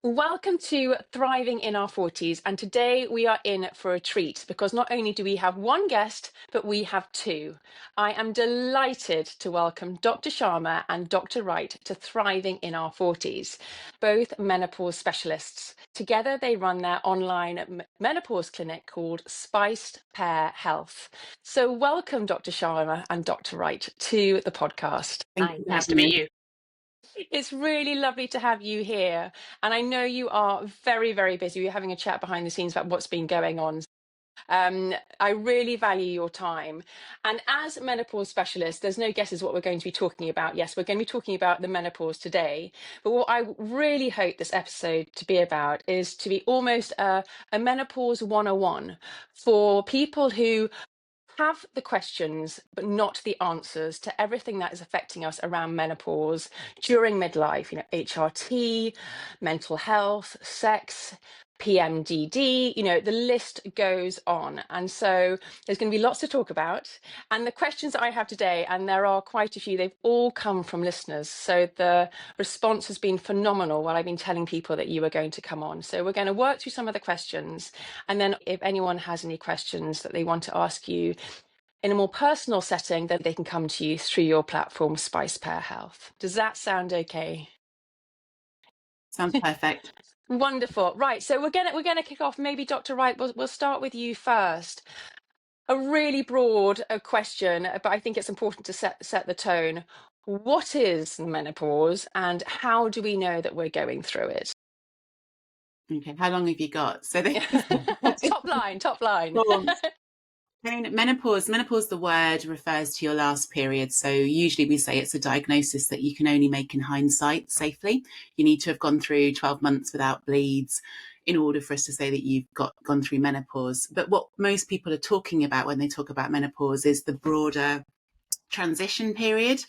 Welcome to Thriving in Our 40s. And today we are in for a treat because not only do we have one guest, but we have two. I am delighted to welcome Dr. Sharma and Dr. Wright to Thriving in Our 40s, both menopause specialists. Together, they run their online menopause clinic called Spiced Pear Health. So, welcome, Dr. Sharma and Dr. Wright, to the podcast. Thank Hi, you for nice to having meet me. you. It's really lovely to have you here. And I know you are very, very busy. We're having a chat behind the scenes about what's been going on. I really value your time. And as menopause specialists, there's no guesses what we're going to be talking about. Yes, we're going to be talking about the menopause today. But what I really hope this episode to be about is to be almost a menopause 101 for people who have the questions, but not the answers to everything that is affecting us around menopause during midlife, HRT, mental health, sex, PMDD, the list goes on. And so there's going to be lots to talk about. And the questions that I have today, and there are quite a few, they've all come from listeners. So the response has been phenomenal while I've been telling people that you were going to come on. So we're going to work through some of the questions. And then if anyone has any questions that they want to ask you, in a more personal setting, then they can come to you through your platform, Spice Pear Health. Does that sound okay? Sounds perfect. Wonderful. Right. So we're gonna kick off. Maybe Dr. Wright, we'll start with you first. A really broad question, but I think it's important to set the tone. What is menopause, and how do we know that we're going through it? Okay, how long have you got? Top line. Well, menopause, the word refers to your last period. So usually we say it's a diagnosis that you can only make in hindsight safely. You need to have gone through 12 months without bleeds in order for us to say that you've gone through menopause. But what most people are talking about when they talk about menopause is the broader transition period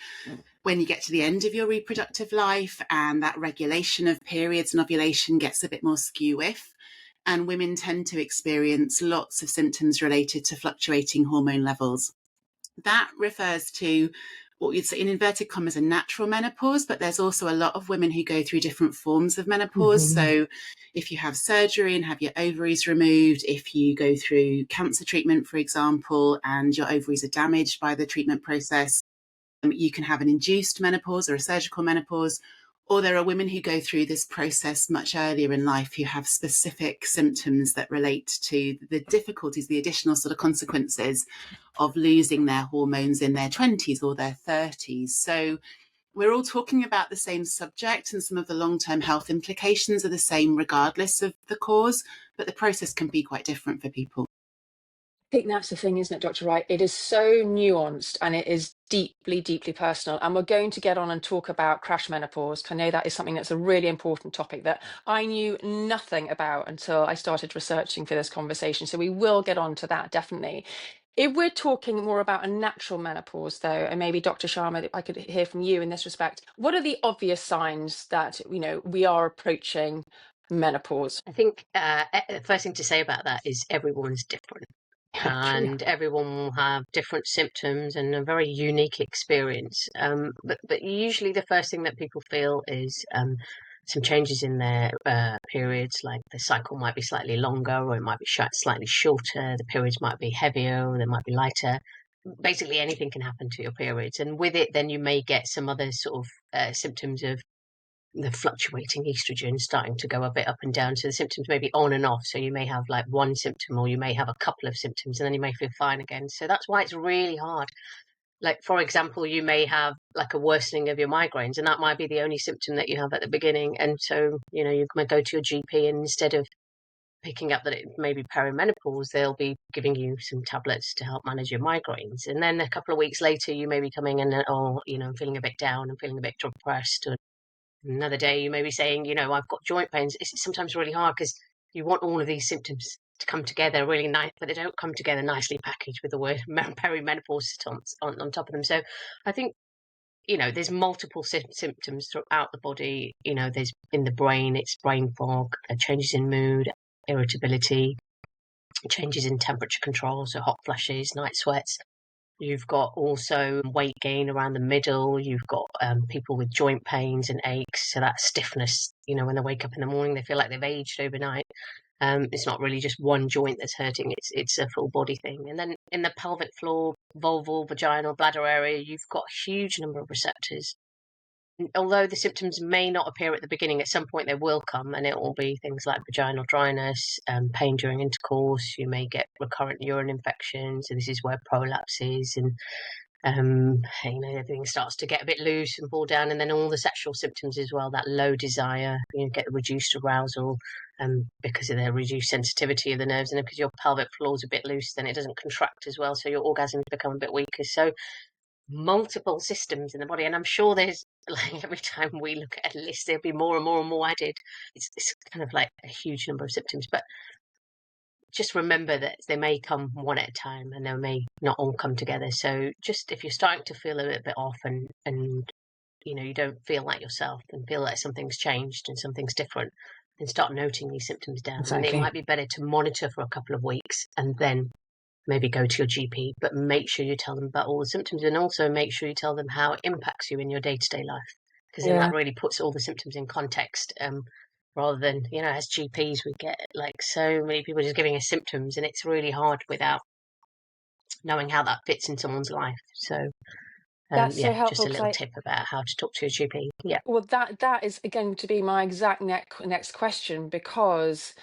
when you get to the end of your reproductive life, and that regulation of periods and ovulation gets a bit more skew-if, and women tend to experience lots of symptoms related to fluctuating hormone levels. That refers to what you'd say in inverted commas a natural menopause, but there's also a lot of women who go through different forms of menopause. So if you have surgery and have your ovaries removed, if you go through cancer treatment, for example, and your ovaries are damaged by the treatment process, you can have an induced menopause or a surgical menopause, or there are women who go through this process much earlier in life who have specific symptoms that relate to the difficulties, the additional sort of consequences of losing their hormones in their 20s or their 30s. So we're all talking about the same subject, and some of the long-term health implications are the same regardless of the cause, but the process can be quite different for people. I think that's the thing, isn't it, Dr. Wright? It is so nuanced and it is deeply, deeply personal. And we're going to get on and talk about crash menopause. I know that is something that's a really important topic that I knew nothing about until I started researching for this conversation. So we will get on to that, definitely. If we're talking more about a natural menopause, though, and maybe Dr. Sharma, I could hear from you in this respect, what are the obvious signs that, we are approaching menopause? I think the first thing to say about that is everyone's different. True. And everyone will have different symptoms and a very unique experience. But usually the first thing that people feel is some changes in their periods, like the cycle might be slightly longer, or it might be slightly shorter. The periods might be heavier, or they might be lighter. Basically, anything can happen to your periods, and with it, then you may get some other sort of symptoms of the fluctuating estrogen starting to go a bit up and down. So the symptoms may be on and off. So you may have like one symptom, or you may have a couple of symptoms, and then you may feel fine again. So that's why it's really hard. Like, for example, you may have like a worsening of your migraines, and that might be the only symptom that you have at the beginning. And so, you might go to your GP, and instead of picking up that it may be perimenopause, they'll be giving you some tablets to help manage your migraines. And then a couple of weeks later, you may be coming in and, I'm feeling a bit down, I'm feeling a bit depressed. Or another day, you may be saying, I've got joint pains. It's sometimes really hard because you want all of these symptoms to come together really nice, but they don't come together nicely packaged with the word perimenopause on top of them. So I think, there's multiple symptoms throughout the body. There's in the brain, it's brain fog, changes in mood, irritability, changes in temperature control, so hot flushes, night sweats. You've got also weight gain around the middle. You've got people with joint pains and aches. So that stiffness, when they wake up in the morning, they feel like they've aged overnight. It's not really just one joint that's hurting. It's a full body thing. And then in the pelvic floor, vulval, vaginal, bladder area, you've got a huge number of receptors. Although the symptoms may not appear at the beginning, at some point they will come, and it will be things like vaginal dryness, pain during intercourse. You may get recurrent urine infections, and this is where prolapse is, and everything starts to get a bit loose and fall down, and then all the sexual symptoms as well. That low desire, you get reduced arousal, because of the reduced sensitivity of the nerves, and because your pelvic floor is a bit loose, then it doesn't contract as well, so your orgasms become a bit weaker. So multiple systems in the body, and I'm sure there's like every time we look at a list, there'll be more and more and more added. It's kind of like a huge number of symptoms, but just remember that they may come one at a time, and they may not all come together. So just if you're starting to feel a little bit off, and you don't feel like yourself and feel like something's changed and something's different, then start noting these symptoms down. And it might be better to monitor for a couple of weeks and then maybe go to your GP, but make sure you tell them about all the symptoms, and also make sure you tell them how it impacts you in your day-to-day life, because then that really puts all the symptoms in context, rather than, as GPs, we get like so many people just giving us symptoms, and it's really hard without knowing how that fits in someone's life. So That's so helpful, just a little tip about how to talk to your GP. Yeah. Well, that is going to be my exact next question, because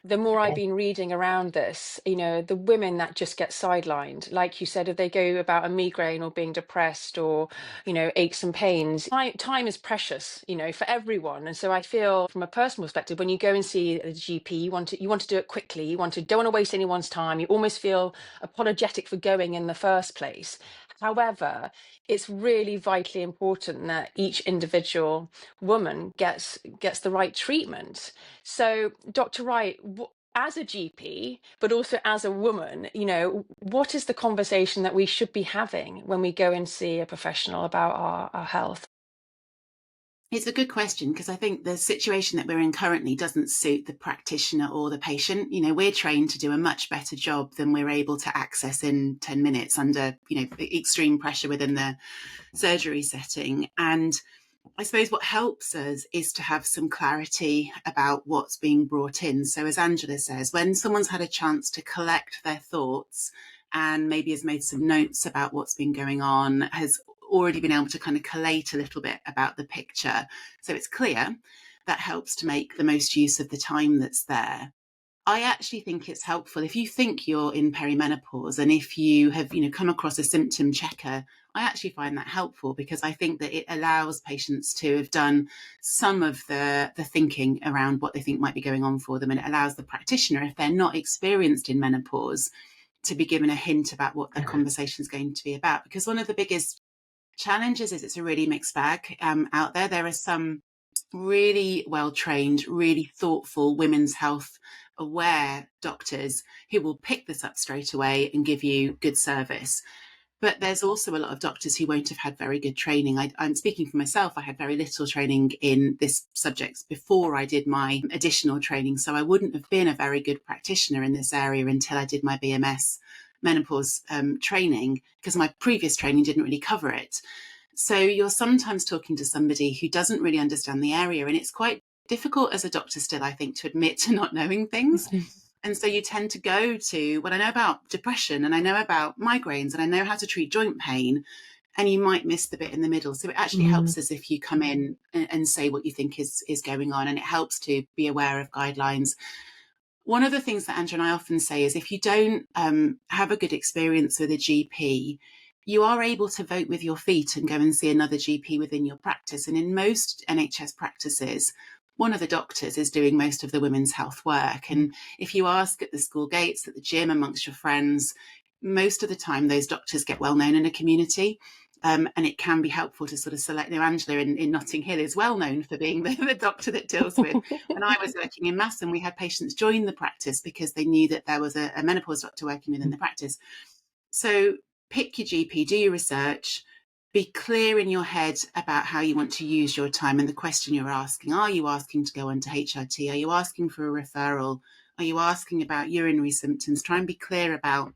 the more I've been reading around this, the women that just get sidelined, like you said, if they go about a migraine or being depressed or, aches and pains, time is precious, for everyone. And so I feel from a personal perspective, when you go and see a GP, you want to do it quickly. You don't want to waste anyone's time. You almost feel apologetic for going in the first place. However, it's really vitally important that each individual woman gets the right treatment. So, Dr. Wright, as a GP, but also as a woman, what is the conversation that we should be having when we go and see a professional about our health? It's a good question, because I think the situation that we're in currently doesn't suit the practitioner or the patient. We're trained to do a much better job than we're able to access in 10 minutes under, extreme pressure within the surgery setting. And I suppose what helps us is to have some clarity about what's being brought in. So as Angela says, when someone's had a chance to collect their thoughts and maybe has made some notes about what's been going on, has already been able to kind of collate a little bit about the picture, so it's clear, that helps to make the most use of the time that's there. I actually think it's helpful if you think you're in perimenopause, and if you have, come across a symptom checker, I actually find that helpful, because I think that it allows patients to have done some of the thinking around what they think might be going on for them. And it allows the practitioner, if they're not experienced in menopause, to be given a hint about what the conversation is going to be about. Because one of the biggest challenges is it's a really mixed bag out there. There are some really well-trained, really thoughtful, women's health aware doctors who will pick this up straight away and give you good service. But there's also a lot of doctors who won't have had very good training. I'm speaking for myself. I had very little training in this subject before I did my additional training. So I wouldn't have been a very good practitioner in this area until I did my BMS menopause training, because my previous training didn't really cover it. So you're sometimes talking to somebody who doesn't really understand the area, and it's quite difficult as a doctor still, I think, to admit to not knowing things. And so you tend to go to, well, I know about depression and I know about migraines and I know how to treat joint pain, and you might miss the bit in the middle. So it actually helps us if you come in and say what you think is going on, and it helps to be aware of guidelines. One of the things that Andrew and I often say is, if you don't have a good experience with a GP, you are able to vote with your feet and go and see another GP within your practice. And in most NHS practices, one of the doctors is doing most of the women's health work. And if you ask at the school gates, at the gym, amongst your friends, most of the time those doctors get well known in a community. And it can be helpful to sort of select. Angela in Notting Hill is well known for being the doctor that deals with. When I was working in Mass, and we had patients join the practice because they knew that there was a menopause doctor working within the practice. So pick your GP, do your research, be clear in your head about how you want to use your time and the question you're asking. Are you asking to go on to HRT? Are you asking for a referral? Are you asking about urinary symptoms? Try and be clear about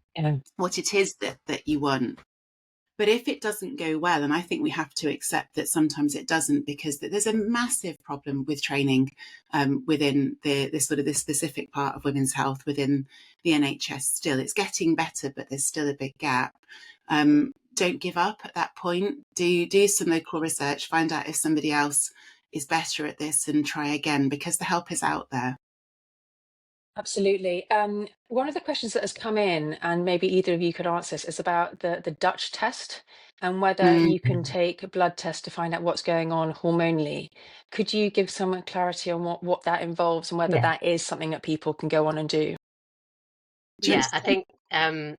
what it is that you want. But if it doesn't go well, and I think we have to accept that sometimes it doesn't, because there's a massive problem with training within this sort of this specific part of women's health within the NHS still. It's getting better, but there's still a big gap. Don't give up at that point. Do some local research, find out if somebody else is better at this, and try again, because the help is out there. Absolutely. One of the questions that has come in, and maybe either of you could answer this, is about the Dutch test and whether you can take a blood test to find out what's going on hormonally. Could you give some clarity on what that involves and whether Yeah, that is something that people can go on and do? Do you want yeah. to I say? think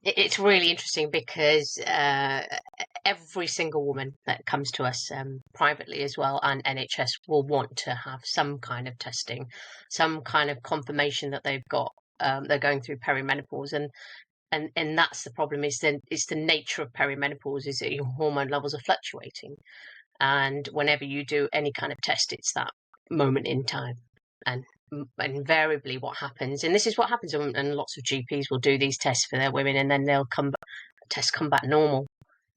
it's really interesting because every single woman that comes to us privately as well, and NHS, will want to have some kind of testing, some kind of confirmation that they've got they're going through perimenopause, and that's the problem. Is then it's the nature of perimenopause is that your hormone levels are fluctuating, and whenever you do any kind of test, it's that moment in time, and invariably what happens, and this is what happens, and lots of GPs will do these tests for their women, and then they'll tests come back normal,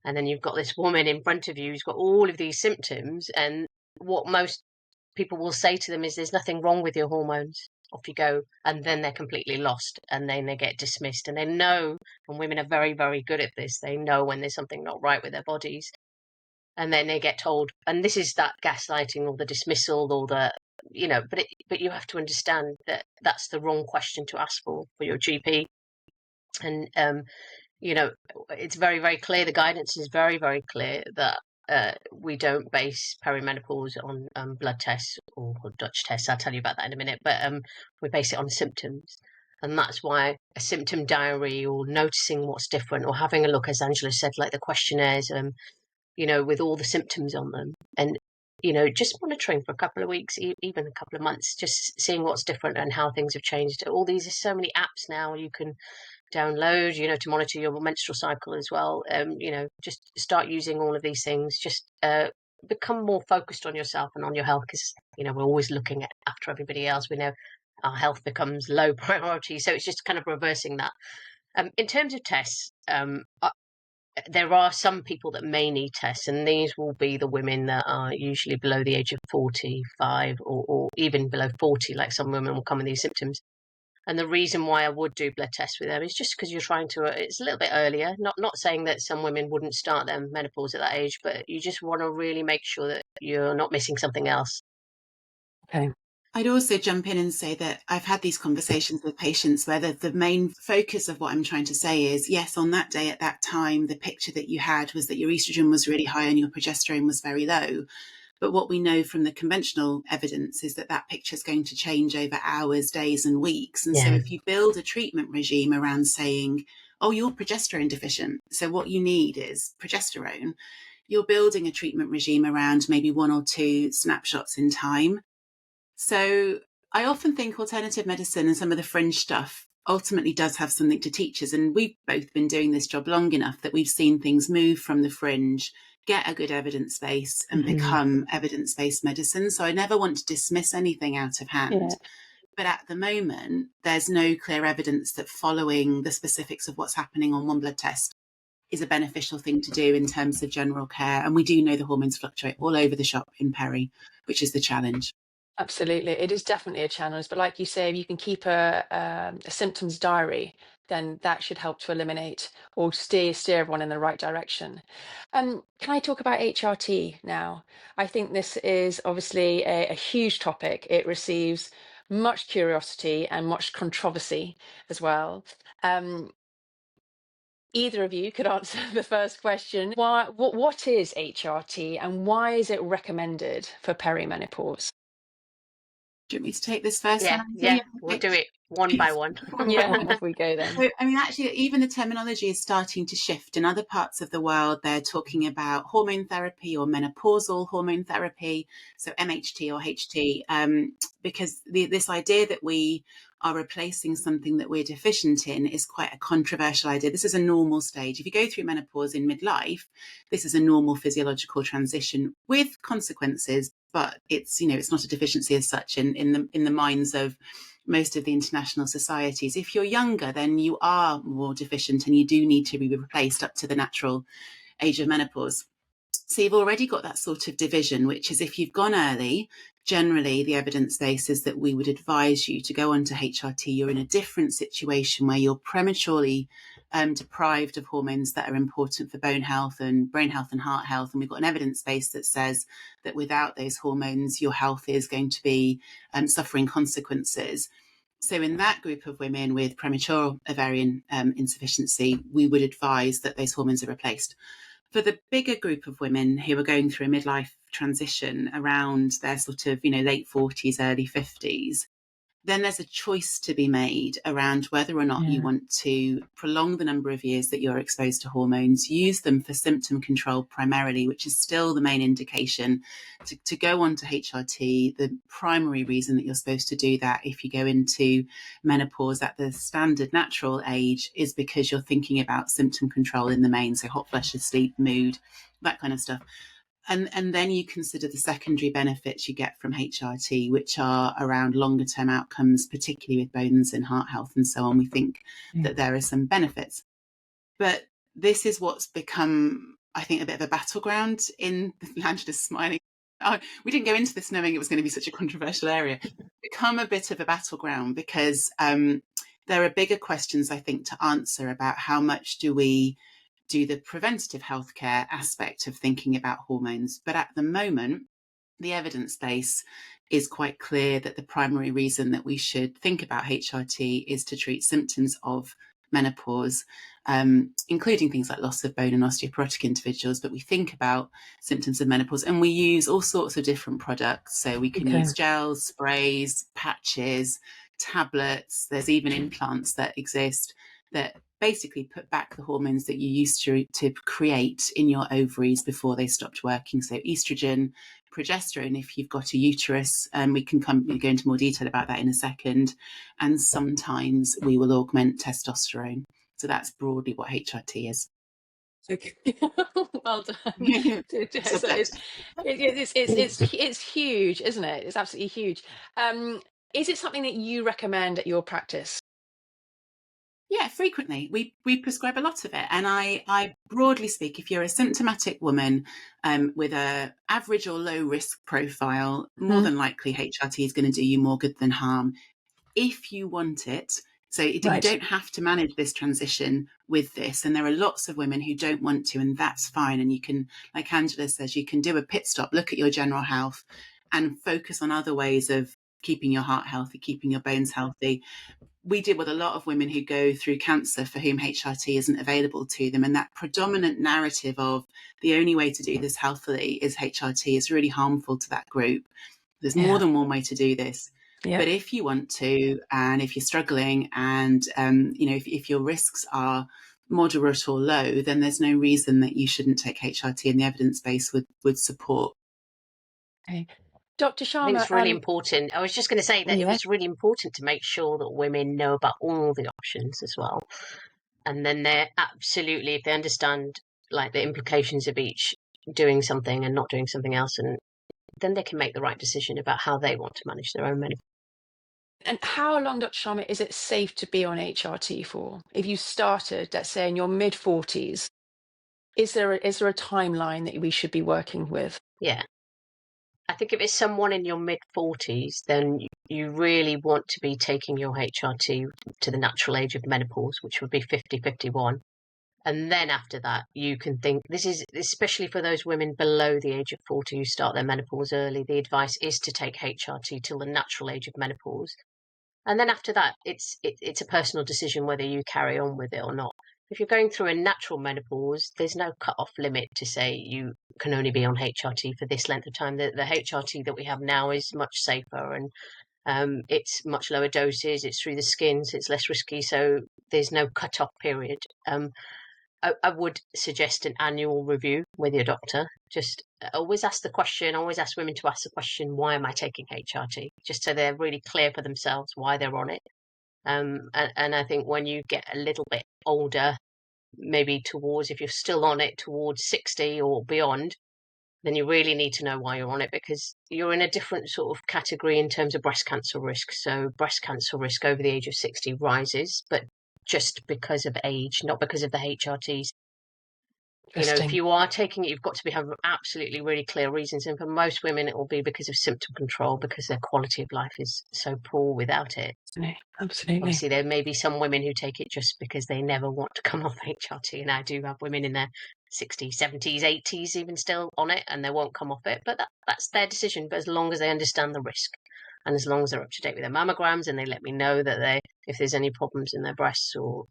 and then you've got this woman in front of you who's got all of these symptoms, and what most people will say to them is there's nothing wrong with your hormones, off you go, and then they're completely lost, and then they get dismissed, and they know, and women are very, very good at this, they know when there's something not right with their bodies, and then they get told, and this is that gaslighting or the dismissal or the, but you have to understand that that's the wrong question to ask for your GP. And you know, it's very, very clear, the guidance is very, very clear that we don't base perimenopause on blood tests or Dutch tests. I'll tell you about that in a minute, but we base it on symptoms. And that's why a symptom diary, or noticing what's different, or having a look, as Angela said, like the questionnaires, with all the symptoms on them, and just monitoring for a couple of weeks, even a couple of months, just seeing what's different and how things have changed. All these, there's so many apps now you can download, to monitor your menstrual cycle as well. Just start using all of these things. Just become more focused on yourself and on your health, because we're always looking after everybody else. We know our health becomes low priority, so it's just kind of reversing that. In terms of tests, there are some people that may need tests, and these will be the women that are usually below the age of 45, or even below 40, like some women will come with these symptoms. And the reason why I would do blood tests with them is just because you're trying to, it's a little bit earlier, not saying that some women wouldn't start their menopause at that age, but you just want to really make sure that you're not missing something else. Okay. I'd also jump in and say that I've had these conversations with patients where the main focus of what I'm trying to say is, yes, on that day at that time, the picture that you had was that your estrogen was really high and your progesterone was very low. But what we know from the conventional evidence is that that picture is going to change over hours, days, and weeks. And so if you build a treatment regime around saying, oh, you're progesterone deficient, so what you need is progesterone, you're building a treatment regime around maybe one or two snapshots in time. So I often think alternative medicine and some of the fringe stuff ultimately does have something to teach us. And we've both been doing this job long enough that we've seen things move from the fringe, get a good evidence base, and become evidence-based medicine. So I never want to dismiss anything out of hand. Yeah. But at the moment, there's no clear evidence that following the specifics of what's happening on one blood test is a beneficial thing to do in terms of general care. And we do know the hormones fluctuate all over the shop in peri, which is the challenge. Absolutely. It is definitely a challenge. But like you say, if you can keep a symptoms diary, then that should help to eliminate or steer everyone in the right direction. Can I talk about HRT now? I think this is obviously a huge topic. It receives much curiosity and much controversy as well. Either of you could answer the first question. What is HRT and why is it recommended for perimenopause? Do you want me to take this first one? Yeah, we'll do it one by one. Yeah, off we go then. So, I mean, actually, even the terminology is starting to shift. In other parts of the world, they're talking about hormone therapy or menopausal hormone therapy, so MHT or HT, because this idea that we are replacing something that we're deficient in is quite a controversial idea. This is a normal stage. If you go through menopause in midlife, this is a normal physiological transition with consequences, but it's not a deficiency as such in the minds of most of the international societies. If you're younger, then you are more deficient and you do need to be replaced up to the natural age of menopause. So you've already got that sort of division, which is if you've gone early, generally the evidence base is that we would advise you to go on to HRT. You're in a different situation where you're prematurely deprived of hormones that are important for bone health and brain health and heart health. And we've got an evidence base that says that without those hormones, your health is going to be suffering consequences. So in that group of women with premature ovarian insufficiency, we would advise that those hormones are replaced. For the bigger group of women who are going through a midlife transition around their sort of, late 40s, early 50s, then there's a choice to be made around whether or not you want to prolong the number of years that you're exposed to hormones, use them for symptom control primarily, which is still the main indication to go on to HRT. The primary reason that you're supposed to do that if you go into menopause at the standard natural age is because you're thinking about symptom control in the main, so hot flushes, sleep, mood, that kind of stuff. And then you consider the secondary benefits you get from HRT, which are around longer term outcomes, particularly with bones and heart health and so on. We think that there are some benefits. But this is what's become, I think, a bit of a battleground in Angela's smiling. Oh, we didn't go into this knowing it was going to be such a controversial area. Become a bit of a battleground because there are bigger questions, I think, to answer about how much do we do the preventative healthcare aspect of thinking about hormones. But at the moment, the evidence base is quite clear that the primary reason that we should think about HRT is to treat symptoms of menopause, including things like loss of bone in osteoporotic individuals. But we think about symptoms of menopause and we use all sorts of different products. So we can use gels, sprays, patches, tablets. There's even implants that exist that basically put back the hormones that you used to create in your ovaries before they stopped working. So estrogen, progesterone, if you've got a uterus, and we can go into more detail about that in a second. And sometimes we will augment testosterone. So that's broadly what HRT is. Okay. Well done. It's It's huge, isn't it? It's absolutely huge. Is it something that you recommend at your practice? Yeah, frequently. We prescribe a lot of it. And I broadly speak, if you're a symptomatic woman with a average or low risk profile, more than likely HRT is going to do you more good than harm if you want it. So you don't have to manage this transition with this. And there are lots of women who don't want to, and that's fine. And you can, like Angela says, you can do a pit stop, look at your general health and focus on other ways of keeping your heart healthy, keeping your bones healthy. We deal with a lot of women who go through cancer for whom HRT isn't available to them. And that predominant narrative of the only way to do this healthily is HRT is really harmful to that group. There's more than one way to do this. Yeah. But if you want to, and if you're struggling and, if your risks are moderate or low, then there's no reason that you shouldn't take HRT, and the evidence base would support. Okay. Dr. I think Sharma, it's really important. I was just going to say that it was really important to make sure that women know about all the options as well. And then they're absolutely, if they understand like the implications of each doing something and not doing something else, and then they can make the right decision about how they want to manage their own menopause. and how long, Dr. Sharma, is it safe to be on HRT for? If you started, let's say, in your mid-40s, is there a timeline that we should be working with? Yeah. I think if it's someone in your mid-40s, then you really want to be taking your HRT to the natural age of menopause, which would be 50, 51. And then after that, you can think, this is especially for those women below the age of 40 who start their menopause early, the advice is to take HRT till the natural age of menopause. And then after that, it's a personal decision whether you carry on with it or not. If you're going through a natural menopause, there's no cut-off limit to say you can only be on HRT for this length of time. The HRT that we have now is much safer, and it's much lower doses. It's through the skin, so it's less risky. So there's no cut-off period. I would suggest an annual review with your doctor. Just always ask the question, always ask women to ask the question, why am I taking HRT? Just so they're really clear for themselves why they're on it. And I think when you get a little bit older, maybe towards, if you're still on it, towards 60 or beyond, then you really need to know why you're on it, because you're in a different sort of category in terms of breast cancer risk. So breast cancer risk over the age of 60 rises, but just because of age, not because of the HRTs. If you are taking it, you've got to have absolutely really clear reasons. And for most women, it will be because of symptom control, because their quality of life is so poor without it. Absolutely. Obviously, there may be some women who take it just because they never want to come off HRT. And I do have women in their 60s, 70s, 80s even still on it, and they won't come off it. But that's their decision. But as long as they understand the risk, and as long as they're up to date with their mammograms, and they let me know that if there's any problems in their breasts or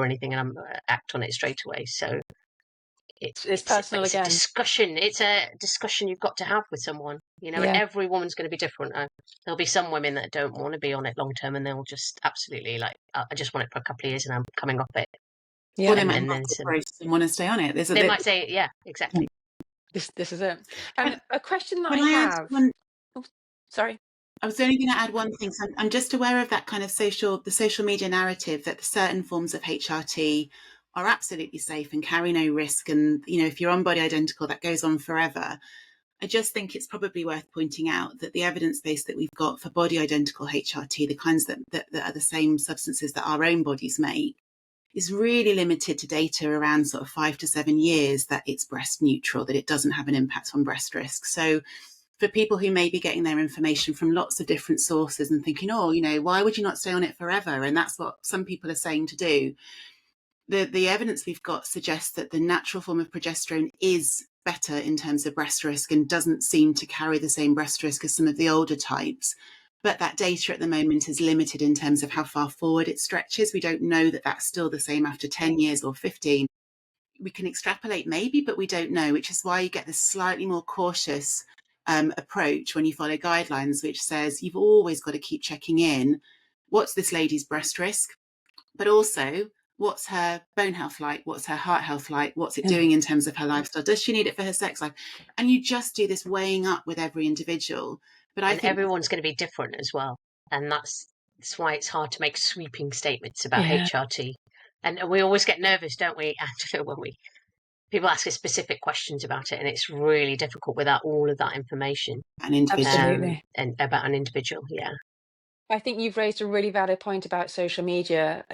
anything, and I'm act on it straight away. So it's personal it's again. a discussion. It's a discussion you've got to have with someone, and every woman's going to be different. There'll be some women that don't want to be on it long term, and they'll just absolutely I just want it for a couple of years and I'm coming off it. Or they might have fibrosis and want to stay on it. They might say, yeah, exactly. This is it. And a question that I have. Sorry. I was only going to add one thing. So I'm just aware of that kind of the social media narrative that certain forms of HRT are absolutely safe and carry no risk. And, if you're on body identical, that goes on forever. I just think it's probably worth pointing out that the evidence base that we've got for body identical HRT, the kinds that are the same substances that our own bodies make, is really limited to data around sort of 5 to 7 years that it's breast neutral, that it doesn't have an impact on breast risk. So for people who may be getting their information from lots of different sources and thinking, why would you not stay on it forever? And that's what some people are saying to do. The evidence we've got suggests that the natural form of progesterone is better in terms of breast risk and doesn't seem to carry the same breast risk as some of the older types. But that data at the moment is limited in terms of how far forward it stretches. We don't know that that's still the same after 10 years or 15. We can extrapolate maybe, but we don't know, which is why you get this slightly more cautious approach when you follow guidelines, which says you've always got to keep checking in. What's this lady's breast risk? But also, what's her bone health like? What's her heart health like? What's it doing in terms of her lifestyle? Does she need it for her sex life? And you just do this weighing up with every individual. But I think everyone's going to be different as well. And that's why it's hard to make sweeping statements about HRT. And we always get nervous, don't we, Angela, when people ask us specific questions about it, and it's really difficult without all of that information. Absolutely. And about an individual, yeah. I think you've raised a really valid point about social media.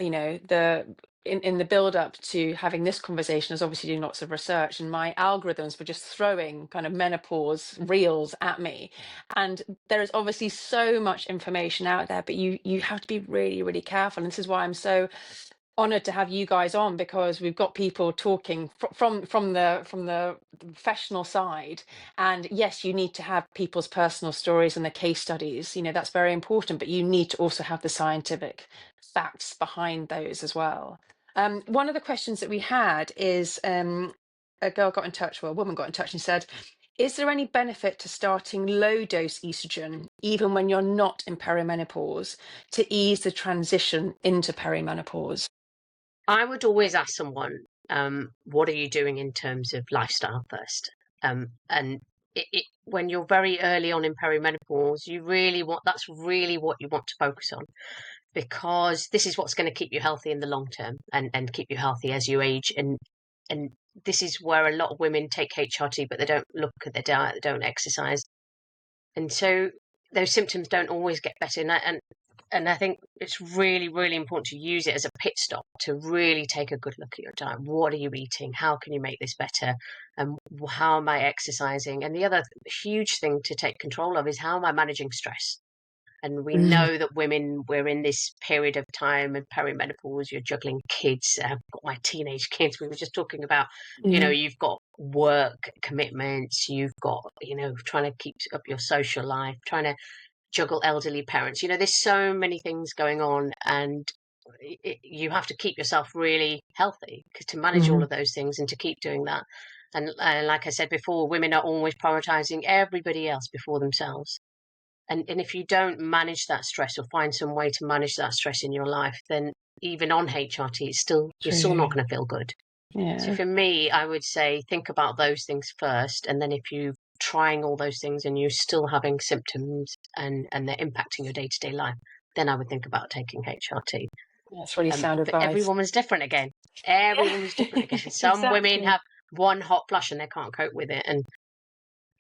In the build up to having this conversation, I was obviously doing lots of research, and my algorithms were just throwing kind of menopause reels at me. And there is obviously so much information out there, but you have to be really, really careful. And this is why I'm so honored to have you guys on, because we've got people talking from the professional side. And yes, you need to have people's personal stories and the case studies, that's very important, but you need to also have the scientific facts behind those as well. One of the questions that we had is a woman got in touch and said, is there any benefit to starting low dose estrogen even when you're not in perimenopause to ease the transition into perimenopause? I would always ask someone, what are you doing in terms of lifestyle first? And when you're very early on in perimenopause, that's really what you want to focus on, because this is what's going to keep you healthy in the long term and keep you healthy as you age. And this is where a lot of women take HRT, but they don't look at their diet, they don't exercise. And so those symptoms don't always get better. And I think it's really, really important to use it as a pit stop to really take a good look at your diet. What are you eating? How can you make this better? And how am I exercising? And the other huge thing to take control of is, how am I managing stress? And we know that women, we're in this period of time in perimenopause, you're juggling kids. I've got my teenage kids. We were just talking about, you've got work commitments, you've got, trying to keep up your social life, trying to juggle elderly parents. There's so many things going on, and you have to keep yourself really healthy to manage all of those things and to keep doing that. And like I said before, women are always prioritizing everybody else before themselves. And if you don't manage that stress or find some way to manage that stress in your life, then even on HRT, you're still not going to feel good. Yeah. So for me, I would say think about those things first. And then if you're trying all those things and you're still having symptoms and they're impacting your day-to-day life, then I would think about taking HRT. That's really sound advice. But every woman's different again. Every woman's different again. Some women have one hot flush and they can't cope with it. And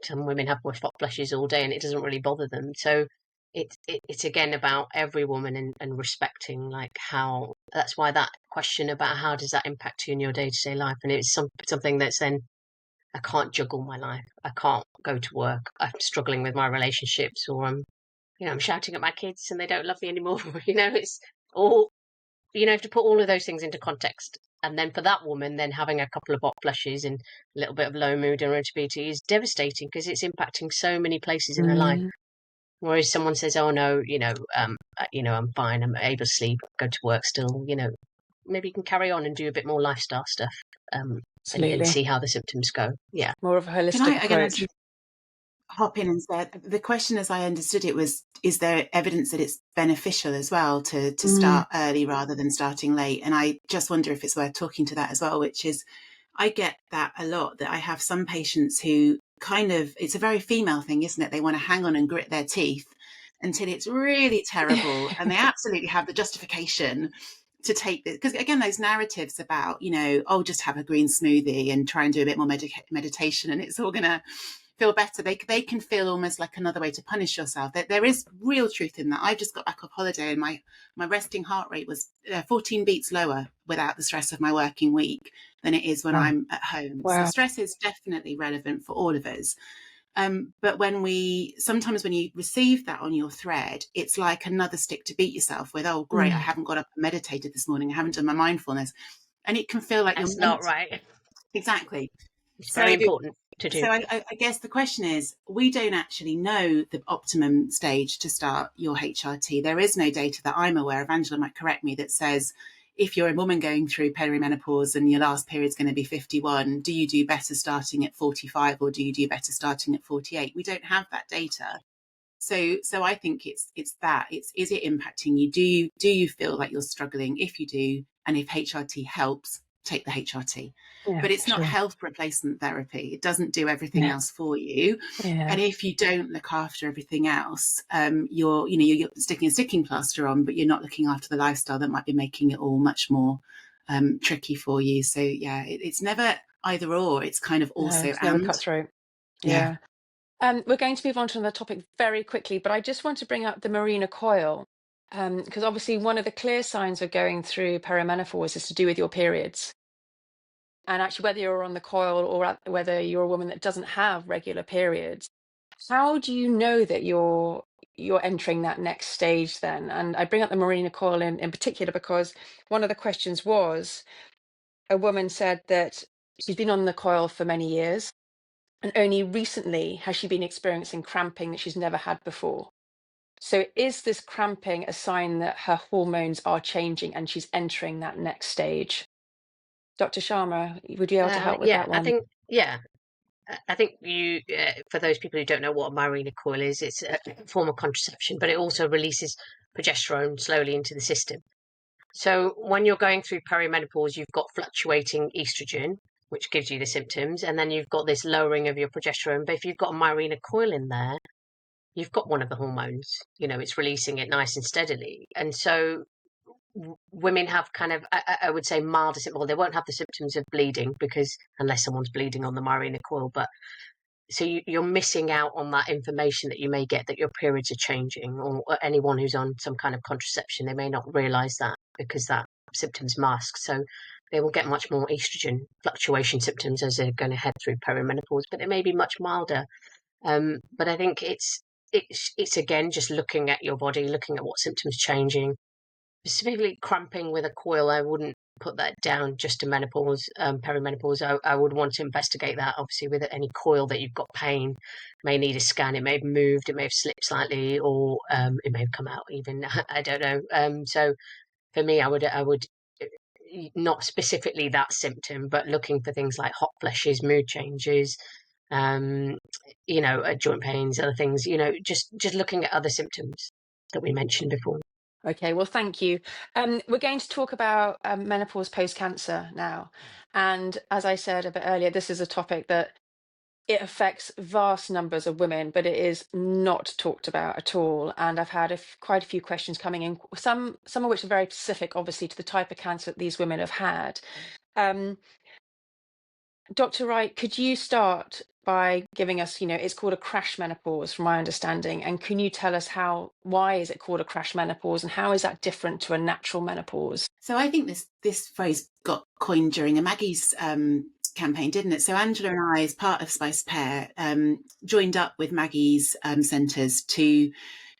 some women have hot flushes all day and it doesn't really bother them. So it's again about every woman and respecting like how. That's why that question about how does that impact you in your day-to-day life, and it's something that's then I can't juggle my life. I can't go to work. I'm struggling with my relationships, or I'm shouting at my kids and they don't love me anymore. It's all, you have to put all of those things into context. And then for that woman, then having a couple of hot flushes and a little bit of low mood and irritability is devastating because it's impacting so many places in her life. Mm, Whereas someone says, "Oh no, I'm fine. I'm able to sleep, go to work still." Maybe you can carry on and do a bit more lifestyle stuff, and absolutely. see how the symptoms go. Yeah. More of a Can holistic I again approach. actually hop in and say the question, as I understood it, was: is there evidence that it's beneficial as well to Mm, start early rather than starting late? And I just wonder if it's worth talking to that as well, which is, I get that a lot, that I have some patients who kind of, it's a very female thing, isn't it? They want to hang on and grit their teeth until it's really terrible, and they absolutely have the justification to take this, because again, those narratives about, oh, just have a green smoothie and try and do a bit more meditation and it's all gonna feel better. They can feel almost like another way to punish yourself. There is real truth in that. I just got back off holiday and my resting heart rate was 14 beats lower without the stress of my working week than it is when wow. I'm at home. So Wow. stress is definitely relevant for all of us. But sometimes when you receive that on your thread, it's like another stick to beat yourself with. Oh, great, I Mm, haven't got up and meditated this morning. I haven't done my mindfulness. And it can feel like you're That's meant not to. right. Exactly. It's So very important to do. so I guess the question is, we don't actually know the optimum stage to start your HRT. There is no data that I'm aware of, Angela might correct me, that says if you're a woman going through perimenopause and your last period is going to be 51, do you do better starting at 45 or do you do better starting at 48? We don't have that data. So I think it's that. Is it impacting you? Do you feel like you're struggling? If you do, and if HRT helps, take the HRT. yeah, But it's not sure. health replacement therapy. It doesn't do everything Yeah, else for you. yeah. And if you don't look after everything else, you're sticking a sticking plaster on, but you're not looking after the lifestyle that might be making it all much more tricky for you. So yeah, it's never either or. It's kind of No, also it's never and. cutthroat. Yeah. Yeah. We're going to move on to another topic very quickly, but I just want to bring up the Marina coil, because obviously one of the clear signs of going through perimenopause is to do with your periods. And actually, whether you're on the coil or whether you're a woman that doesn't have regular periods, how do you know that you're entering that next stage then? And I bring up the Marina coil in particular because one of the questions was, a woman said that she's been on the coil for many years and only recently has she been experiencing cramping that she's never had before. So is this cramping a sign that her hormones are changing and she's entering that next stage? Dr. Sharma, would you be able to help with Yeah, that I one? think, yeah. I think for those people who don't know what a Mirena coil is, it's a form of contraception, but it also releases progesterone slowly into the system. So when you're going through perimenopause, you've got fluctuating estrogen, which gives you the symptoms, and then you've got this lowering of your progesterone. But if you've got a Mirena coil in there, you've got one of the hormones. It's releasing it nice and steadily, and so women have kind of, I would say, milder symptoms. Well, they won't have the symptoms of bleeding because unless someone's bleeding on the Mirena coil, but so you're missing out on that information that you may get that your periods are changing, or anyone who's on some kind of contraception, they may not realize that because that symptoms mask. So they will get much more estrogen fluctuation symptoms as they're going to head through perimenopause, but it may be much milder. But I think it's again just looking at your body, looking at what symptoms changing. Specifically cramping with a coil, I wouldn't put that down just to menopause, perimenopause. I would want to investigate that. Obviously, with any coil that you've got pain, may need a scan. It may have moved, it may have slipped slightly, or it may have come out even. I don't know. So for me, I would not specifically that symptom, but looking for things like hot flushes, mood changes, um, joint pains, other things. Just looking at other symptoms that we mentioned before. Okay, well, thank you. We're going to talk about menopause post-cancer now. And as I said a bit earlier, this is a topic that it affects vast numbers of women, but it is not talked about at all. And I've had quite a few questions coming in, some of which are very specific, obviously, to the type of cancer that these women have had. Dr. Wright, could you start by giving us, it's called a crash menopause from my understanding. And can you tell us why is it called a crash menopause, and how is that different to a natural menopause? So I think this phrase got coined during a Maggie's campaign, didn't it? So Angela and I, as part of Spice Pear, joined up with Maggie's centres to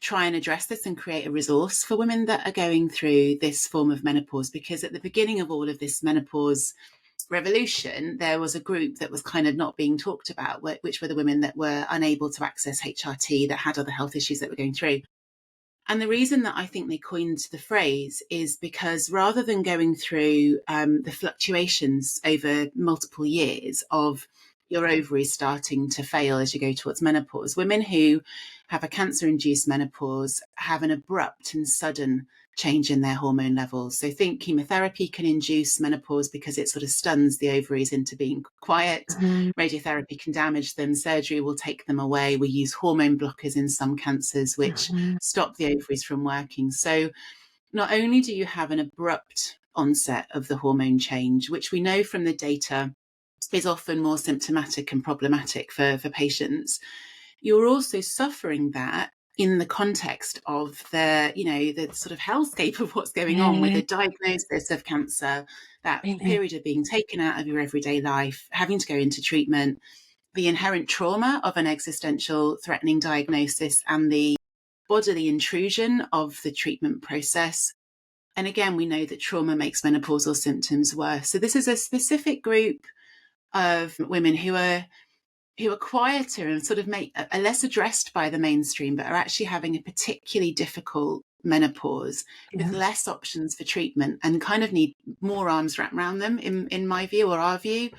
try and address this and create a resource for women that are going through this form of menopause. Because at the beginning of all of this menopause revolution, there was a group that was kind of not being talked about, which were the women that were unable to access HRT, that had other health issues that were going through. And the reason that I think they coined the phrase is because rather than going through the fluctuations over multiple years of your ovaries starting to fail as you go towards menopause, women who have a cancer-induced menopause have an abrupt and sudden change in their hormone levels. So think chemotherapy can induce menopause because it sort of stuns the ovaries into being quiet. Radiotherapy can damage them. Surgery will take them away. We use hormone blockers in some cancers, which stop the ovaries from working. So not only do you have an abrupt onset of the hormone change, which we know from the data is often more symptomatic and problematic for patients, you're also suffering that in the context of the sort of hellscape of what's going on with the diagnosis of cancer, that period of being taken out of your everyday life, having to go into treatment, the inherent trauma of an existential threatening diagnosis, and the bodily intrusion of the treatment process. And again, we know that trauma makes menopausal symptoms worse. So this is a specific group of women who are quieter and sort of are less addressed by the mainstream, but are actually having a particularly difficult menopause with less options for treatment, and kind of need more arms wrapped around them, in my view, or our view.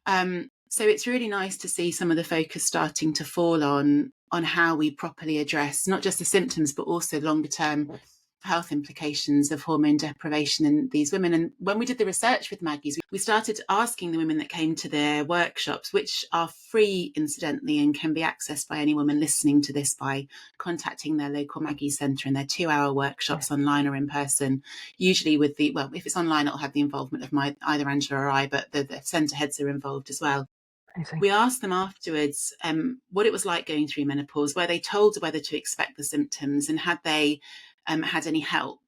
So it's really nice to see some of the focus starting to fall on how we properly address not just the symptoms, but also longer term health implications of hormone deprivation in these women. And when we did the research with Maggie's, we started asking the women that came to their workshops, which are free incidentally and can be accessed by any woman listening to this by contacting their local Maggie centre, and their 2-hour workshops online or in person, usually with if it's online, it'll have the involvement of either Angela or I, but the centre heads are involved as well. We asked them afterwards what it was like going through menopause, were they told whether to expect the symptoms, and had they had any help.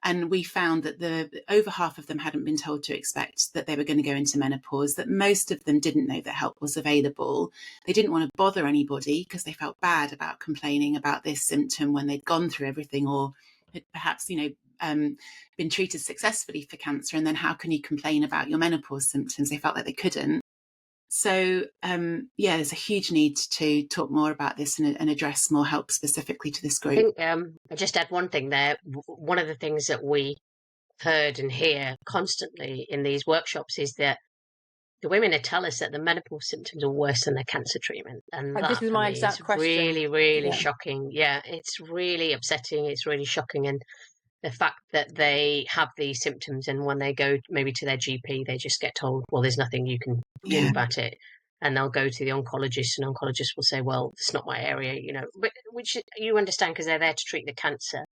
And we found that over half of them hadn't been told to expect that they were going to go into menopause, that most of them didn't know that help was available. They didn't want to bother anybody because they felt bad about complaining about this symptom when they'd gone through everything, or had perhaps, been treated successfully for cancer. And then how can you complain about your menopause symptoms? They felt like they couldn't. So, there's a huge need to talk more about this and address more help specifically to this group. I think I just add one thing there. One of the things that we heard and hear constantly in these workshops is that the women tell us that the menopause symptoms are worse than their cancer treatment. And This that is for my me is exact question. really, really shocking. Yeah, it's really upsetting. It's really shocking. And the fact that they have these symptoms, and when they go maybe to their GP, they just get told, well, there's nothing you can do about it. And they'll go to the oncologist, and oncologist will say, well, it's not my area, which you understand because they're there to treat the cancer.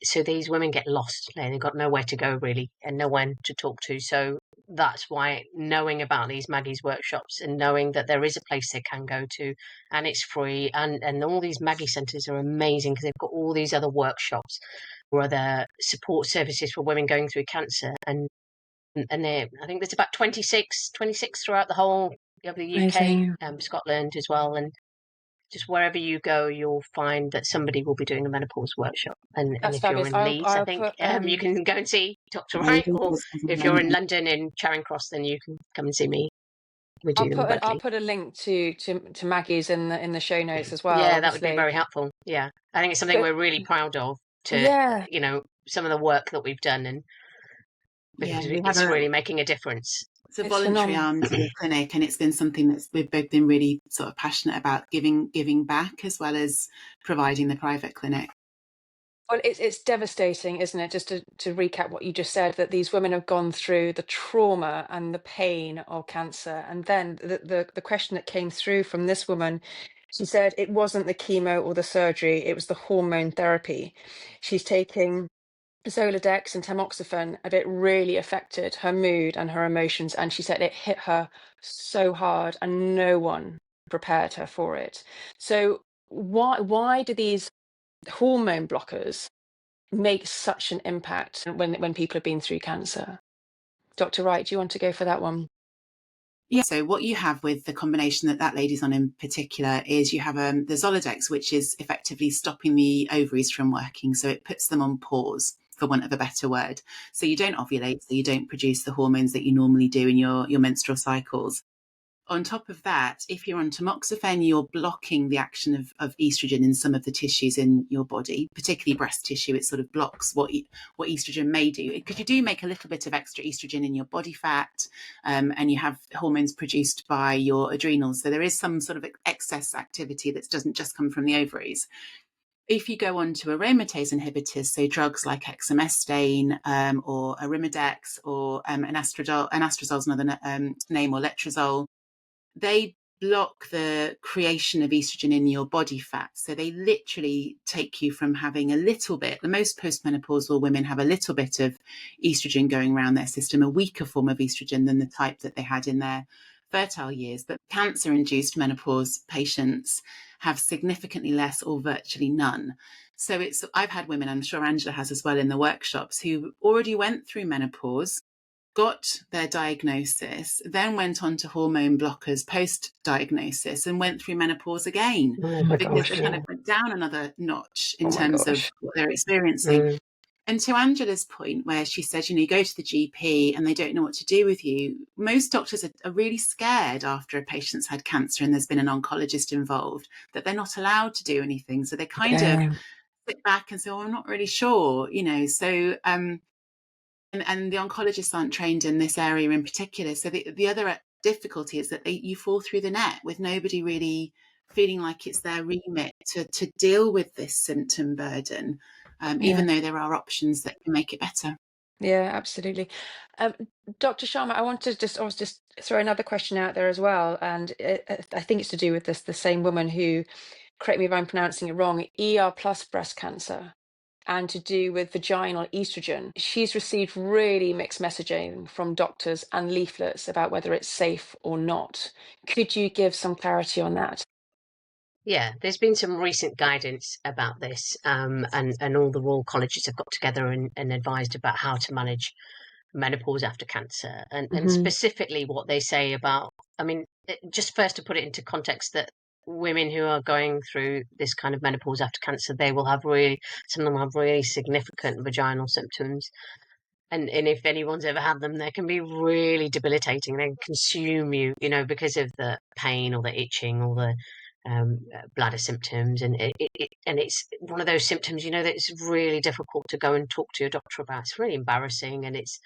So these women get lost. They've got nowhere to go really, and no one to talk to. So that's why knowing about these Maggie's workshops, and knowing that there is a place they can go to, and it's free, and all these Maggie centres are amazing because they've got all these other workshops or other support services for women going through cancer, and I think there's about 26 throughout the whole of the UK, Scotland as well, and just wherever you go, you'll find that somebody will be doing a menopause workshop. And if fabulous. you're in Leeds, I think you can go and see Dr. Wright, or if you're in London in Charing Cross, then you can come and see me. We do them in I'll put a link to Maggie's in the show notes as well. Yeah, obviously. That would be very helpful. Yeah, I think it's something we're really proud of. Some of the work that we've done, and because it's really making a difference. It's a voluntary arm to the clinic, and it's been something that we've both been really sort of passionate about, giving back as well as providing the private clinic. Well, it's devastating, isn't it? Just to recap what you just said, that these women have gone through the trauma and the pain of cancer. And then the question that came through from this woman, she said it wasn't the chemo or the surgery, it was the hormone therapy. She's taking Zoladex and tamoxifen, it really affected her mood and her emotions. And she said it hit her so hard and no one prepared her for it. So why do these hormone blockers make such an impact when people have been through cancer? Dr. Wright, do you want to go for that one? Yeah, so what you have with the combination that lady's on in particular is you have the Zoladex, which is effectively stopping the ovaries from working. So it puts them on pause, for want of a better word. So you don't ovulate, so you don't produce the hormones that you normally do in your menstrual cycles. On top of that, if you're on tamoxifen, you're blocking the action of estrogen in some of the tissues in your body, particularly breast tissue. It sort of blocks what estrogen may do, because you do make a little bit of extra estrogen in your body fat, and you have hormones produced by your adrenals. So there is some sort of excess activity that doesn't just come from the ovaries. If you go on to aromatase inhibitors, so drugs like exemestane or arimidex or anastrozole is another name, or letrozole, they block the creation of estrogen in your body fat. So they literally take you from having a little bit, the most postmenopausal women have a little bit of estrogen going around their system, a weaker form of estrogen than the type that they had in their fertile years. But cancer-induced menopause patients have significantly less or virtually none. So I've had women, I'm sure Angela has as well in the workshops, who already went through menopause, got their diagnosis, then went on to hormone blockers post-diagnosis and went through menopause again, Oh my because gosh. they kind of went down another notch Oh in my terms of gosh. what they're experiencing. Mm. And to Angela's point, where she said, you go to the GP and they don't know what to do with you, most doctors are really scared after a patient's had cancer and there's been an oncologist involved, that they're not allowed to do anything. So they kind of Yeah. sit back and say, oh, I'm not really sure, so and the oncologists aren't trained in this area in particular. So the other difficulty is that you fall through the net with nobody really feeling like it's their remit to deal with this symptom burden, Yeah. even though there are options that can make it better. Yeah, absolutely. Um, Dr. Sharma, I want to just throw another question out there as well, and I think it's to do with the same woman who, correct me if I'm pronouncing it wrong, ER plus breast cancer, and to do with vaginal estrogen. She's received really mixed messaging from doctors and leaflets about whether it's safe or not. Could you give some clarity on that? Yeah, there's been some recent guidance about this, and all the Royal Colleges have got together and advised about how to manage menopause after cancer, and Hmm. specifically what they say about, I mean, just first to put it into context, that women who are going through this kind of menopause after cancer, they will have some of them have really significant vaginal symptoms. And if anyone's ever had them, they can be really debilitating. They can consume you, because of the pain or the itching or the bladder symptoms. And it's one of those symptoms, that it's really difficult to go and talk to your doctor about. It's really embarrassing, and it's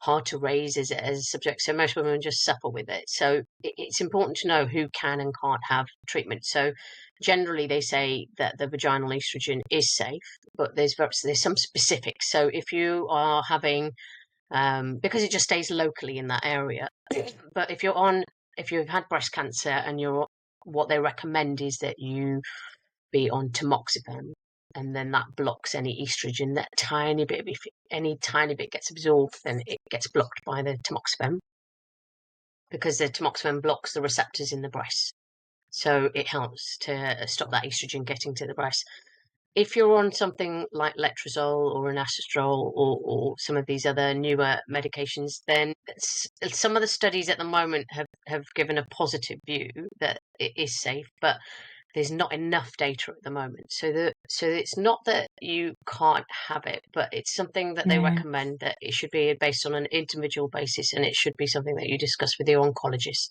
hard to raise as a subject. So most women just suffer with it. So it's important to know who can and can't have treatment. So generally, they say that the vaginal estrogen is safe, but there's some specifics. So if you are having, because it just stays locally in that area, but if you've had breast cancer and what they recommend is that you be on tamoxifen, and then that blocks any estrogen. That tiny bit, if any tiny bit gets absorbed, then it gets blocked by the tamoxifen, because the tamoxifen blocks the receptors in the breast. So it helps to stop that estrogen getting to the breast. If you're on something like letrozole or anastrozole, or some of these other newer medications, then some of the studies at the moment have given a positive view that it is safe, but there's not enough data at the moment. So it's not that you can't have it, but it's something that they Yeah. recommend, that it should be based on an individual basis, and it should be something that you discuss with your oncologist.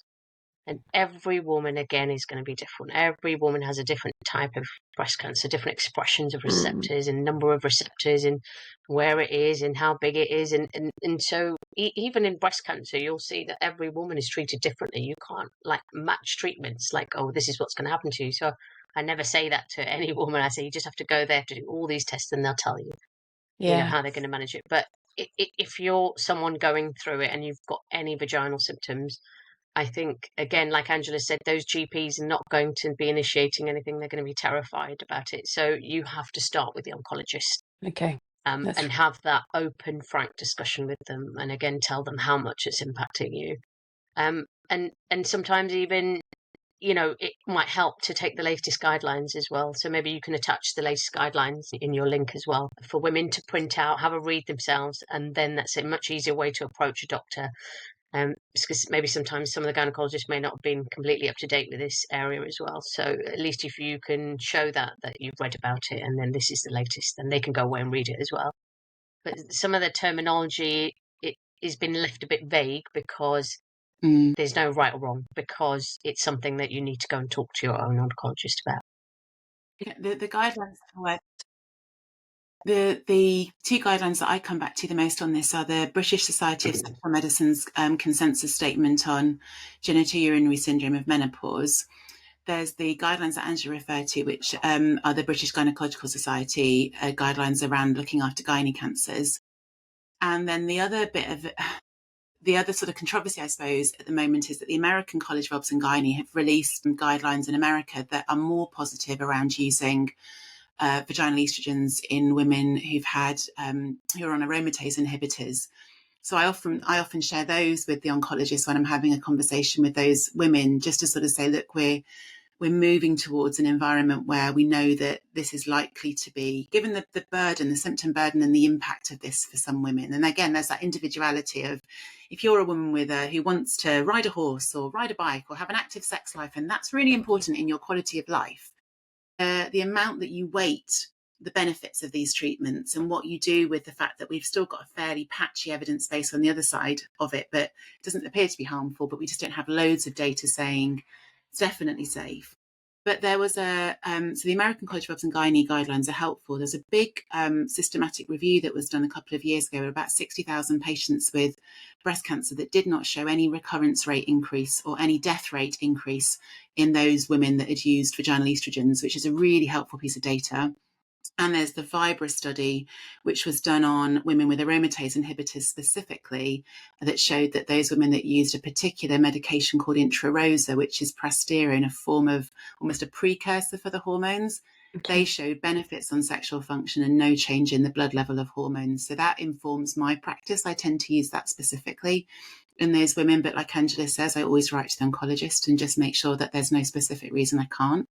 And every woman, again, is going to be different. Every woman has a different type of breast cancer, different expressions of Mm. receptors and number of receptors, and where it is and how big it is. And so even in breast cancer, you'll see that every woman is treated differently. You can't match treatments like, oh, this is what's going to happen to you. So I never say that to any woman. I say, you just have to go there to do all these tests, and they'll tell you, Yeah. how they're going to manage it. But if you're someone going through it and you've got any vaginal symptoms, I think, again, like Angela said, those GPs are not going to be initiating anything. They're going to be terrified about it. So you have to start with the oncologist. Okay. and have that open, frank discussion with them, and again tell them how much it's impacting you. And sometimes even, it might help to take the latest guidelines as well. So maybe you can attach the latest guidelines in your link as well for women to print out, have a read themselves, and then that's a much easier way to approach a doctor. Because maybe sometimes some of the gynecologists may not have been completely up to date with this area as well. So at least if you can show that you've read about it and then this is the latest, then they can go away and read it as well. But some of the terminology, it has been left a bit vague because there's no right or wrong, because it's something that you need to go and talk to your own oncologist about. The guidelines for the two guidelines that I come back to the most on this are the British Society of Sexual Medicine's consensus statement on genitourinary syndrome of menopause. There's the guidelines that Angela referred to, which are the British Gynecological Society guidelines around looking after gynae cancers. And then the other sort of controversy, I suppose, at the moment is that the American College of Obs and Gynae have released some guidelines in America that are more positive around using vaginal estrogens in women who are on aromatase inhibitors. So I often share those with the oncologist when I'm having a conversation with those women, just to sort of say, look, we're moving towards an environment where we know that this is likely to be, given the burden, the symptom burden and the impact of this for some women. And again, there's that individuality of, if you're a woman who wants to ride a horse or ride a bike or have an active sex life, and that's really important in your quality of life, the amount that you weight the benefits of these treatments and what you do with the fact that we've still got a fairly patchy evidence base on the other side of it, but it doesn't appear to be harmful, but we just don't have loads of data saying it's definitely safe. But there was so the American College of Obs and Gynae guidelines are helpful. There's a big systematic review that was done a couple of years ago, about 60,000 patients with breast cancer, that did not show any recurrence rate increase or any death rate increase in those women that had used vaginal estrogens, which is a really helpful piece of data. And there's the Vibra study, which was done on women with aromatase inhibitors specifically, that showed that those women that used a particular medication called Intrarosa, which is Prosterone, a form of almost a precursor for the hormones, they showed benefits on sexual function and no change in the blood level of hormones. So that informs my practice. I tend to use that specifically in those women. But like Angela says, I always write to the oncologist and just make sure that there's no specific reason I can't.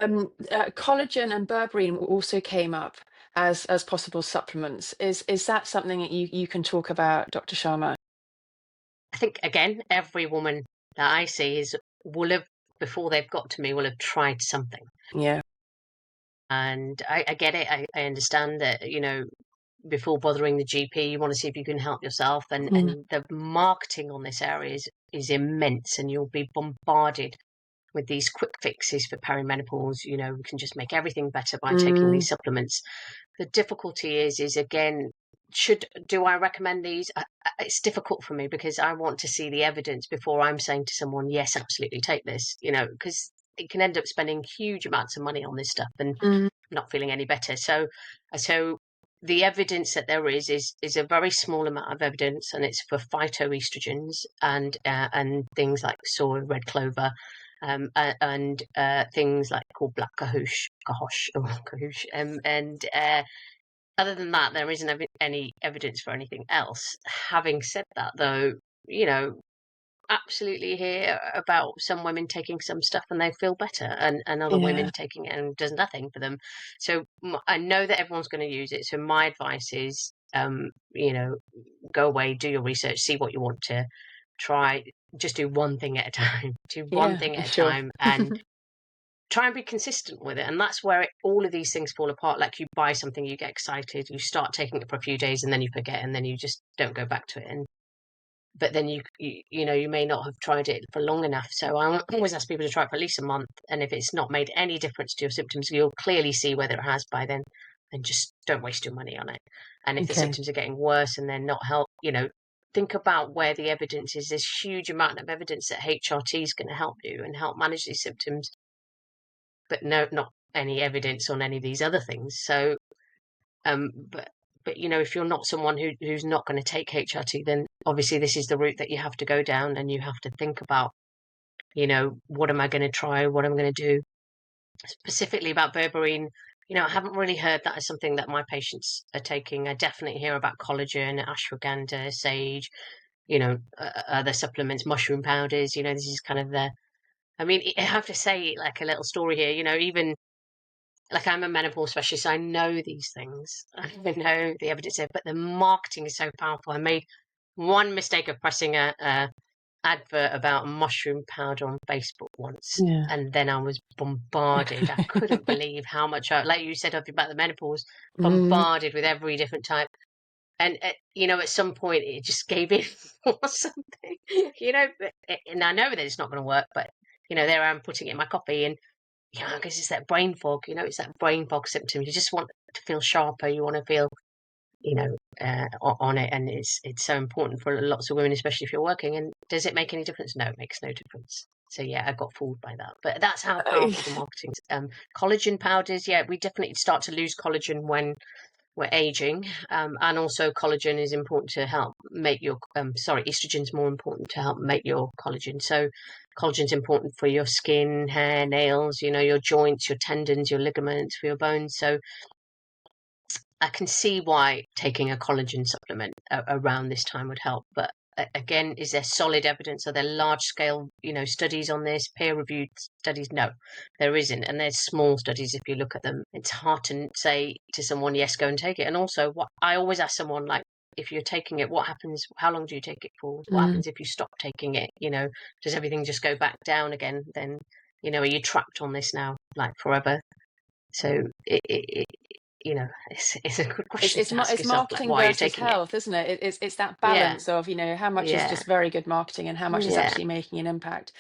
Collagen and berberine also came up as possible supplements. Is that something that you can talk about, Dr. Sharma? I think, again, every woman that I see will have, before they've got to me, will have tried something. Yeah. And I get it. I understand that, before bothering the GP, you want to see if you can help yourself. And the marketing on this area is immense, and you'll be bombarded with these quick fixes for perimenopause. We can just make everything better by taking these supplements. The difficulty is again, do I recommend these? It's difficult for me because I want to see the evidence before I'm saying to someone, yes, absolutely take this, because it can end up spending huge amounts of money on this stuff and not feeling any better. So the evidence that there is a very small amount of evidence, and it's for phytoestrogens and things like soy, red clover, and things like called black cahosh, and other than that, there isn't any evidence for anything else. Having said that, though, absolutely hear about some women taking some stuff and they feel better, and other women taking it and does nothing for them. So I know that everyone's going to use it. So my advice is, go away, do your research, see what you want to try. Just do one thing at a time. Do one thing at a time, and try and be consistent with it. And that's where all of these things fall apart. Like, you buy something, you get excited, you start taking it for a few days, and then you forget, and then you just don't go back to it. But then you may not have tried it for long enough. So I always ask people to try it for at least a month. And if it's not made any difference to your symptoms, you'll clearly see whether it has by then. And just don't waste your money on it. And if the symptoms are getting worse and they're not think about where the evidence is. There's a huge amount of evidence that HRT is going to help you and help manage these symptoms. But no, not any evidence on any of these other things. So, but if you're not someone who's not going to take HRT, then obviously this is the route that you have to go down, and you have to think about, what am I going to try? What am I going to do? Specifically about berberine, I haven't really heard that as something that my patients are taking. I definitely hear about collagen, ashwagandha, sage, other supplements, mushroom powders. This is kind of I mean, I have to say, like, a little story here, even like, I'm a menopause specialist, so I know these things. I know the evidence there, but the marketing is so powerful. I made one mistake of pressing a advert about mushroom powder on Facebook once, Yeah. and then I was bombarded. I couldn't believe how much, like you said about the menopause, Mm. bombarded with every different type. And at some point, it just gave in or something. And I know that it's not going to work, but there I am putting it in my coffee, and I guess it's that brain fog. It's that brain fog symptom. You just want to feel sharper. You want to feel on it, and it's so important for lots of women, especially if you're working. And does it make any difference? No, it makes no difference. So yeah, I got fooled by that, but that's how powerful the marketing is. Collagen powders, yeah, we definitely start to lose collagen when we're aging, and also collagen is important to help make your estrogen's more important to help make your collagen. So collagen's important for your skin, hair, nails, your joints, your tendons, your ligaments, for your bones. So I can see why taking a collagen supplement around this time would help. But again, is there solid evidence? Are there large scale, studies on this, peer reviewed studies? No, there isn't. And there's small studies if you look at them. It's hard to say to someone, yes, go and take it. And also, what I always ask someone, like, if you're taking it, what happens? How long do you take it for? What happens if you stop taking it? Does everything just go back down again? Then, are you trapped on this now, like, forever? So it's a good question to ask It's yourself, like, marketing why are you versus taking it? health, isn't it? It's that Yeah, balance of, how much is yeah, just very good marketing and how much is yeah, actually making an impact.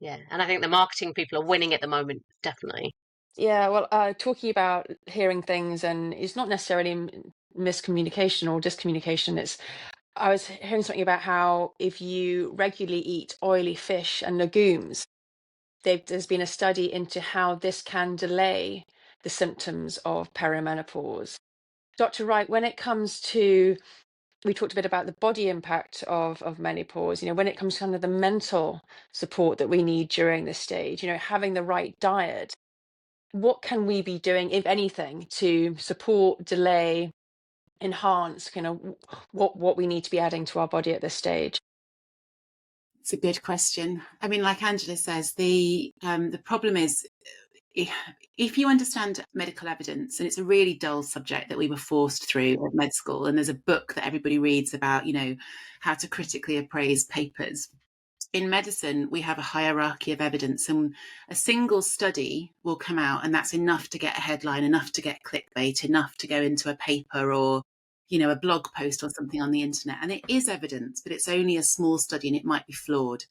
yeah. And I think the marketing people are winning at the moment, definitely. Yeah, well, talking about hearing things, and it's not necessarily miscommunication or discommunication. I was hearing something about how if you regularly eat oily fish and legumes, there's been a study into how this can delay the symptoms of perimenopause. Dr. Wright, when it comes to, we talked a bit about the body impact of menopause, when it comes to kind of the mental support that we need during this stage, having the right diet, what can we be doing, if anything, to support, delay, enhance kind of what we need to be adding to our body at this stage? It's a good question. I mean, like Angela says, the problem is, if you understand medical evidence, and it's a really dull subject that we were forced through at med school, and there's a book that everybody reads about, how to critically appraise papers. In medicine, we have a hierarchy of evidence, and a single study will come out, and that's enough to get a headline, enough to get clickbait, enough to go into a paper or a blog post or something on the internet. And it is evidence, but it's only a small study and it might be flawed.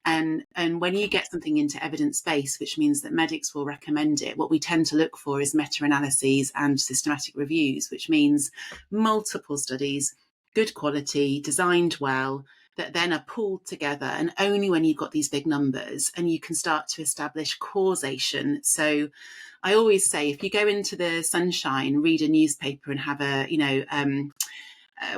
And when you get something into evidence base, which means that medics will recommend it, what we tend to look for is meta-analyses and systematic reviews, which means multiple studies, good quality, designed well, that then are pooled together. And only when you've got these big numbers and you can start to establish causation. So I always say, if you go into the sunshine, read a newspaper and have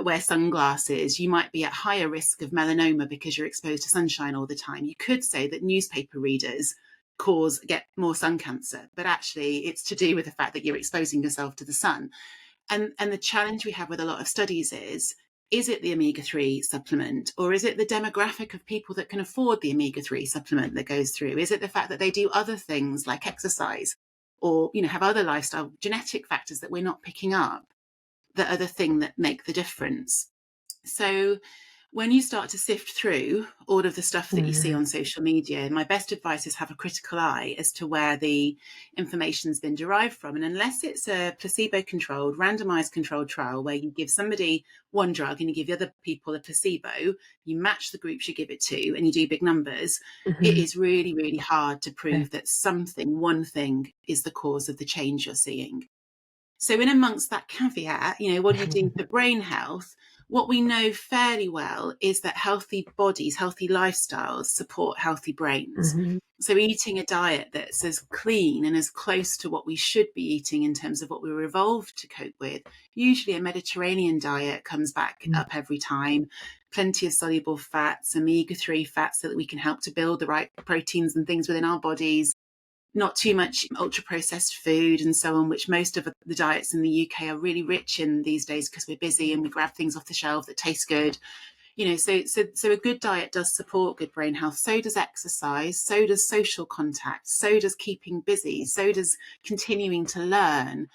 wear sunglasses, you might be at higher risk of melanoma because you're exposed to sunshine all the time. You could say that newspaper readers get more sun cancer, but actually it's to do with the fact that you're exposing yourself to the sun. And the challenge we have with a lot of studies is it the omega-3 supplement, or is it the demographic of people that can afford the omega-3 supplement that goes through? Is it the fact that they do other things like exercise or, have other lifestyle genetic factors that we're not picking up that are the thing that make the difference? So when you start to sift through all of the stuff that you see on social media, my best advice is have a critical eye as to where the information's been derived from. And unless it's a placebo-controlled, randomized controlled trial where you give somebody one drug and you give the other people a placebo, you match the groups you give it to and you do big numbers, it is really, really hard to prove that one thing is the cause of the change you're seeing. So in amongst that caveat, what do you do for brain health? What we know fairly well is that healthy bodies, healthy lifestyles support healthy brains. So eating a diet that's as clean and as close to what we should be eating in terms of what we were evolved to cope with. Usually a Mediterranean diet comes back up every time. Plenty of soluble fats, omega-3 fats, so that we can help to build the right proteins and things within our bodies. not too much ultra processed food and so on, which most of the diets in the UK are really rich in these days because we're busy and we grab things off the shelf that taste good. So a good diet does support good brain health. So does exercise, so does social contact, so does keeping busy, so does continuing to learn.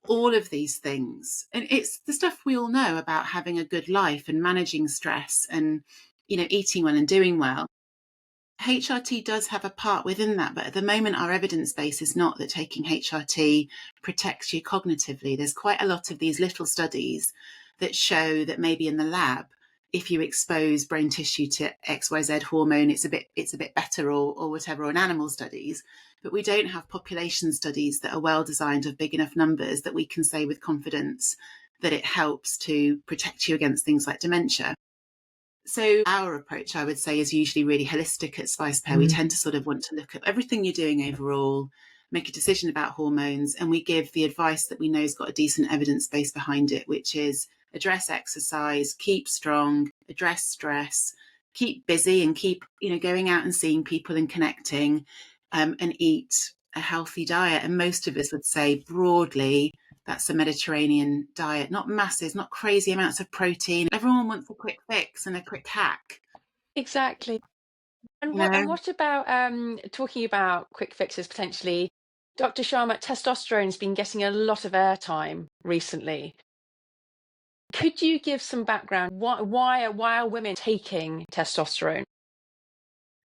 All of these things, and it's the stuff we all know about having a good life and managing stress and eating well and doing well. HRT does have a part within that, but at the moment our evidence base is not that taking HRT protects you cognitively. There's quite a lot of these little studies that show that maybe in the lab, if you expose brain tissue to XYZ hormone, it's a bit better or whatever, or in animal studies. But we don't have population studies that are well designed of big enough numbers that we can say with confidence that it helps to protect you against things like dementia. So our approach, I would say, is usually really holistic at Spice Pear. We tend to sort of want to look at everything you're doing overall, make a decision about hormones, and we give the advice that we know has got a decent evidence base behind it, which is address exercise, keep strong, address stress, keep busy, and keep going out and seeing people and connecting, and eat a healthy diet. And most of us would say broadly that's a Mediterranean diet, not masses, not crazy amounts of protein. Everyone wants a quick fix and a quick hack. Exactly. And You know? what about talking about quick fixes potentially? Dr. Sharma, testosterone's been getting a lot of airtime recently. Could you give some background? Why are women taking testosterone?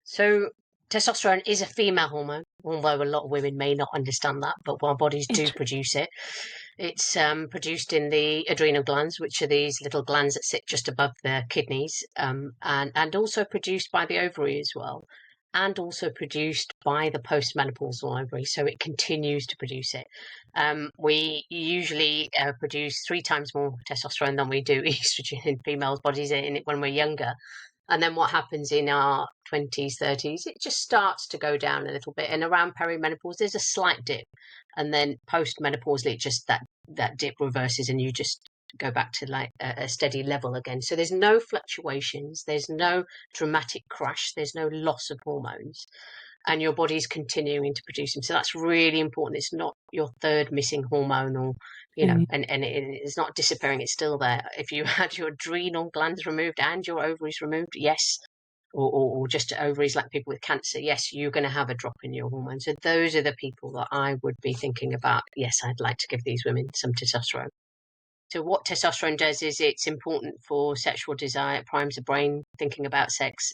So testosterone is a female hormone, although a lot of women may not understand that, but our bodies do produce it. It's produced in the adrenal glands, which are these little glands that sit just above the kidneys, and also produced by the ovary as well, and also produced by the postmenopausal ovary, so it continues to produce it. We usually produce 3 times more testosterone than we do estrogen in females' bodies in it when we're younger. And then what happens in our 20s, 30s, it just starts to go down a little bit. And around perimenopause, there's a slight dip. And then post-menopausally, just that dip reverses and you just go back to like a steady level again. So there's no fluctuations. There's no dramatic crash. There's no loss of hormones. And your body's continuing to produce them. So that's really important. It's not your third missing hormone or and it's not disappearing, it's still there. If you had your adrenal glands removed and your ovaries removed, yes, or just ovaries like people with cancer, yes, you're going to have a drop in your hormone. So those are the people that I would be thinking about. Yes, I'd like to give these women some testosterone. So what testosterone does is it's important for sexual desire. It primes the brain thinking about sex,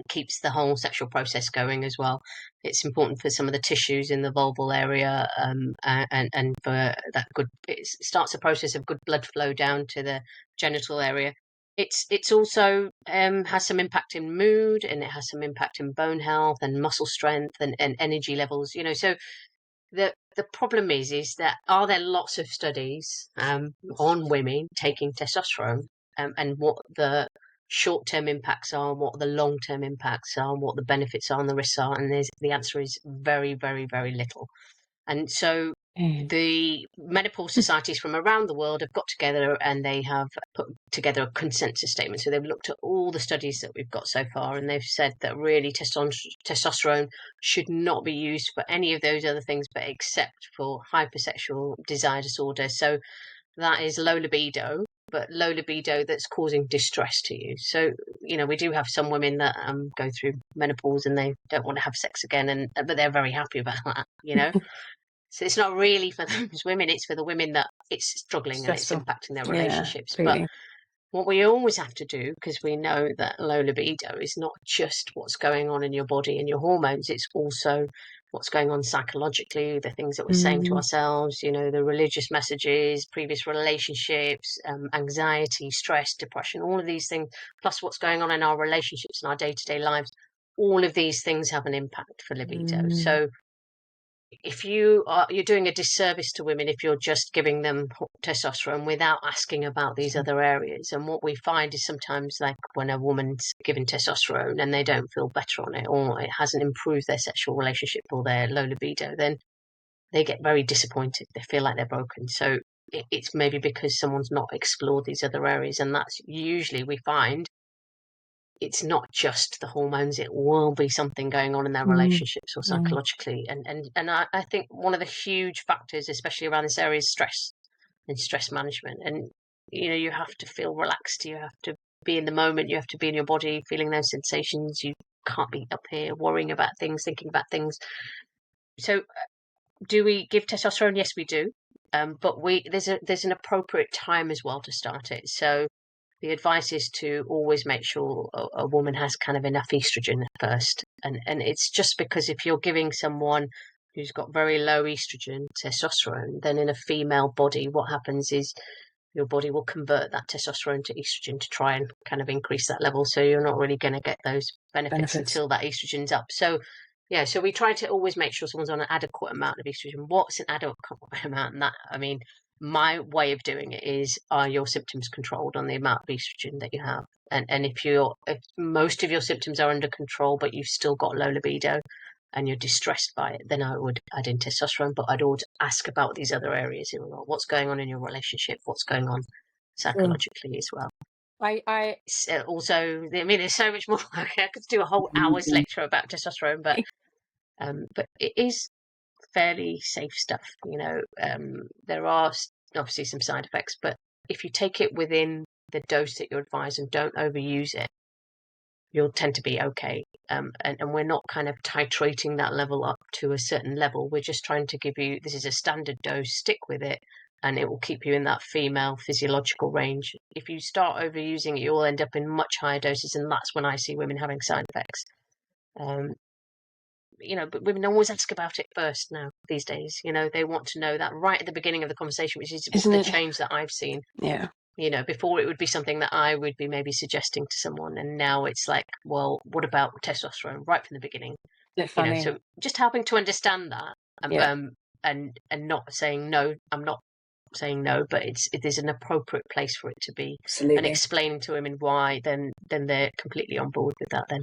keeps the whole sexual process going as well. It's important for some of the tissues in the vulval area, and for that good. It starts a process of good blood flow down to the genital area. It's also has some impact in mood, and it has some impact in bone health and muscle strength and energy levels. So the problem is that are there lots of studies on women taking testosterone, and what the short-term impacts are, what the long-term impacts are, what the benefits are and the risks are, and the answer is very, very, very little. And so the menopause societies from around the world have got together and they have put together a consensus statement. So they've looked at all the studies that we've got so far, and they've said that really testosterone should not be used for any of those other things, but except for hypersexual desire disorder. So that is low libido, but low libido that's causing distress to you. So, we do have some women that go through menopause and they don't want to have sex again, but they're very happy about that. So it's not really for those women, it's for the women that it's struggling and it's Stressful. impacting their Yeah, relationships. But completely. what we always have to do, because we know that low libido is not just what's going on in your body and your hormones, it's also what's going on psychologically, the things that we're saying to ourselves, the religious messages, previous relationships, anxiety, stress, depression, all of these things, plus what's going on in our relationships and our day-to-day lives. All of these things have an impact for libido. So if you're doing a disservice to women if you're just giving them testosterone without asking about these other areas. And what we find is sometimes, like when a woman's given testosterone and they don't feel better on it, or it hasn't improved their sexual relationship or their low libido, then they get very disappointed. They feel like they're broken. So it's maybe because someone's not explored these other areas, and that's usually we find it's not just the hormones, it will be something going on in their relationships or psychologically. And I think one of the huge factors, especially around this area, is stress and stress management. And, you have to feel relaxed. You have to be in the moment. You have to be in your body, feeling those sensations. You can't be up here worrying about things, thinking about things. So do we give testosterone? Yes, we do. But there's an appropriate time as well to start it. So the advice is to always make sure a woman has kind of enough estrogen first. And it's just because if you're giving someone who's got very low estrogen testosterone, then in a female body, what happens is your body will convert that testosterone to estrogen to try and kind of increase that level. So you're not really going to get those benefits until that estrogen's up. So yeah, so we try to always make sure someone's on an adequate amount of estrogen. What's an adequate amount? And that, I mean, my way of doing it is, are your symptoms controlled on the amount of estrogen that you have? And if most of your symptoms are under control, but you've still got low libido and you're distressed by it, then I would add in testosterone. But I'd also ask about these other areas. What's going on in your relationship? What's going on psychologically as well? I Also, I mean, there's so much more. I could do a whole hour's lecture about testosterone, but it is fairly safe stuff. There are obviously some side effects, but if you take it within the dose that you're advised and don't overuse it, you'll tend to be okay. And we're not kind of titrating that level up to a certain level. We're just trying to give you, this is a standard dose, stick with it, and it will keep you in that female physiological range. If you start overusing it, you'll end up in much higher doses, and that's when I see women having side effects. But women always ask about it first now these days. They want to know that right at the beginning of the conversation, which is the change that I've seen. Yeah. Before it would be something that I would be maybe suggesting to someone, and now it's like, well, what about testosterone right from the beginning? Funny. So just helping to understand that, and not saying no. I'm not saying no, but it is an appropriate place for it to be. Absolutely. And explaining to women why, then they're completely on board with that then.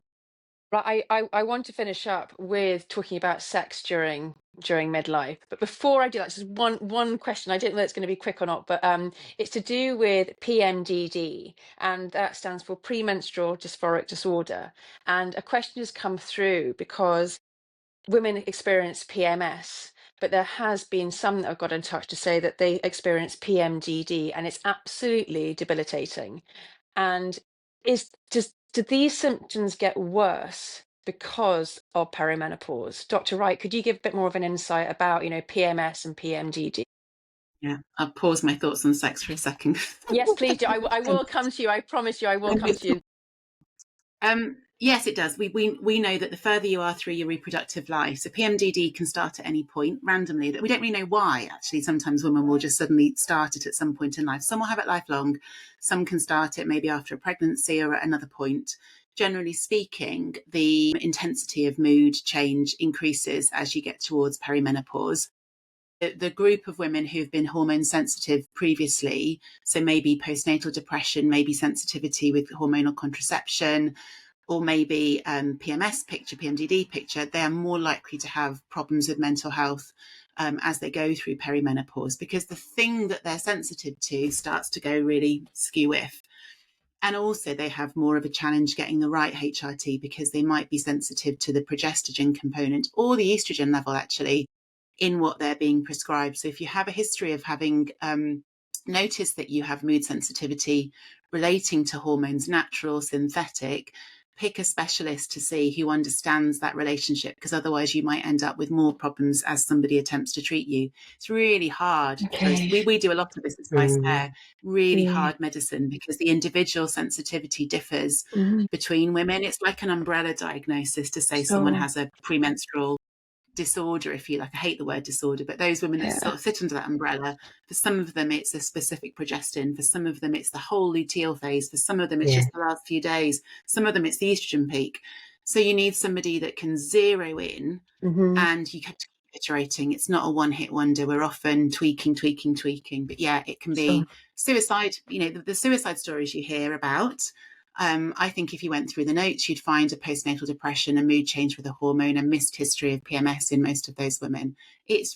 Right, I want to finish up with talking about sex during midlife, but before I do that, just one question. I don't know if it's going to be quick or not, but it's to do with PMDD, and that stands for premenstrual dysphoric disorder. And a question has come through because women experience PMS, but there has been some that have got in touch to say that they experience PMDD, and it's absolutely debilitating. And do these symptoms get worse because of perimenopause? Dr. Wright, could you give a bit more of an insight about, PMS and PMDD? Yeah, I'll pause my thoughts on sex for a second. Yes, please do. I will come to you. I promise you, I will come to you. Yes, it does. We know that the further you are through your reproductive life, so PMDD can start at any point randomly. That we don't really know why. Actually, sometimes women will just suddenly start it at some point in life. Some will have it lifelong. Some can start it maybe after a pregnancy or at another point. Generally speaking, the intensity of mood change increases as you get towards perimenopause. The group of women who've been hormone sensitive previously, so maybe postnatal depression, maybe sensitivity with hormonal contraception, or maybe PMS picture, PMDD picture, they are more likely to have problems with mental health as they go through perimenopause, because the thing that they're sensitive to starts to go really skew-if. And also they have more of a challenge getting the right HRT, because they might be sensitive to the progestogen component or the estrogen level actually in what they're being prescribed. So if you have a history of having noticed that you have mood sensitivity relating to hormones, natural, synthetic, pick a specialist to see who understands that relationship, because otherwise you might end up with more problems as somebody attempts to treat you. It's really hard. Okay. We do a lot of this at Spice Pear, really hard medicine, because the individual sensitivity differs between women. It's like an umbrella diagnosis to say someone has a premenstrual disorder, if you like. I hate the word disorder, but those women that sort of sit under that umbrella, for some of them it's a specific progestin, for some of them it's the whole luteal phase, for some of them it's just the last few days, some of them it's the estrogen peak. So you need somebody that can zero in, and you have to keep iterating. It's not a one-hit wonder. We're often tweaking, but yeah, it can be suicide. The suicide stories you hear about, I think if you went through the notes, you'd find a postnatal depression, a mood change with a hormone, a missed history of PMS in most of those women. It's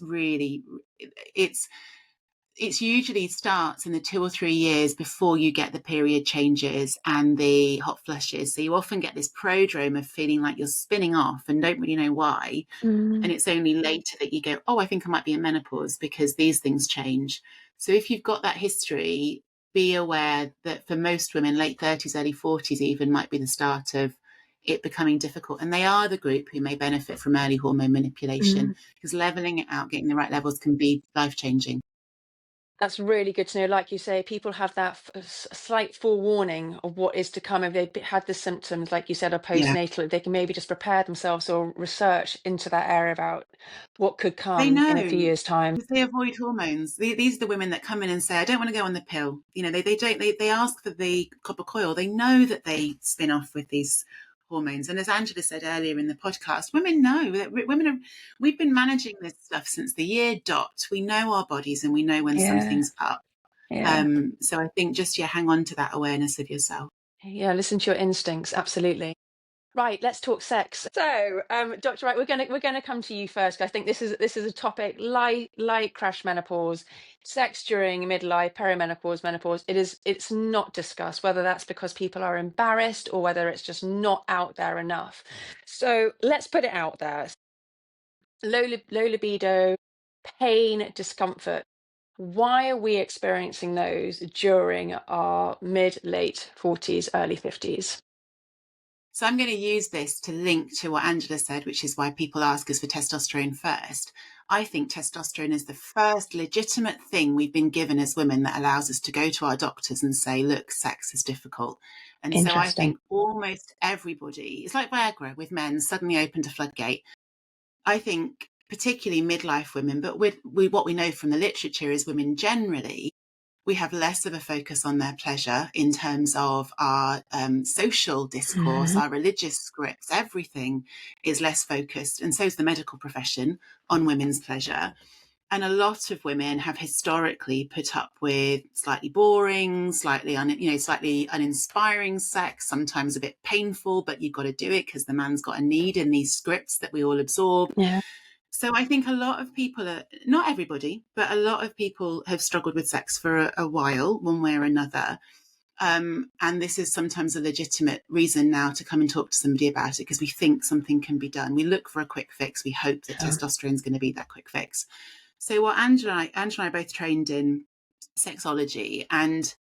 it's usually starts in the 2 or 3 years before you get the period changes and the hot flushes. So you often get this prodrome of feeling like you're spinning off and don't really know why. And it's only later that you go, oh, I think I might be in menopause because these things change. So if you've got that history, be aware that for most women, late 30s, early 40s even might be the start of it becoming difficult. And they are the group who may benefit from early hormone manipulation, because leveling it out, getting the right levels can be life-changing. That's really good to know. Like you say, people have that slight forewarning of what is to come. If they've had the symptoms, like you said, are Yeah. postnatal, they can maybe just prepare themselves or research into that area about what could They come in a few know, years' time. because they avoid hormones. These are the women that come in and say, I don't want to go on the pill. You know, they don't, they ask for the copper coil. They know that they spin off with these hormones. And as Angela said earlier in the podcast, women know that we've been managing this stuff since the year dot. We know our bodies and we know when Yeah, something's up. yeah, So I think just, hang on to that awareness of yourself. yeah. Listen to your instincts. Absolutely. Right, let's talk sex. So, Dr. Wright, we're gonna come to you first. 'Cause I think this is a topic like crash menopause, sex during midlife, perimenopause, menopause. It's not discussed, whether that's because people are embarrassed or whether it's just not out there enough. So let's put it out there. Low libido, pain, discomfort. Why are we experiencing those during our late 40s, early 50s? So I'm going to use this to link to what Angela said, which is why people ask us for testosterone first. I think testosterone is the first legitimate thing we've been given as women that allows us to go to our doctors and say, look, sex is difficult. And so I Interesting. think almost everybody, it's like Viagra with men, suddenly opened a floodgate. I think particularly midlife women, but what we know from the literature is women generally, we have less of a focus on their pleasure in terms of our social discourse, Mhm. our religious scripts, everything is less focused. And so is the medical profession on women's pleasure. And a lot of women have historically put up with slightly boring, slightly uninspiring sex, sometimes a bit painful, but you've got to do it because the man's got a need in these scripts that we all absorb. Yeah. So I think a lot of people not everybody, but a lot of people have struggled with sex for a while, one way or another. And this is sometimes a legitimate reason now to come and talk to somebody about it, because we think something can be done. We look for a quick fix. We hope that testosterone is going to be that quick fix. So what Angela and I both trained in sexology, and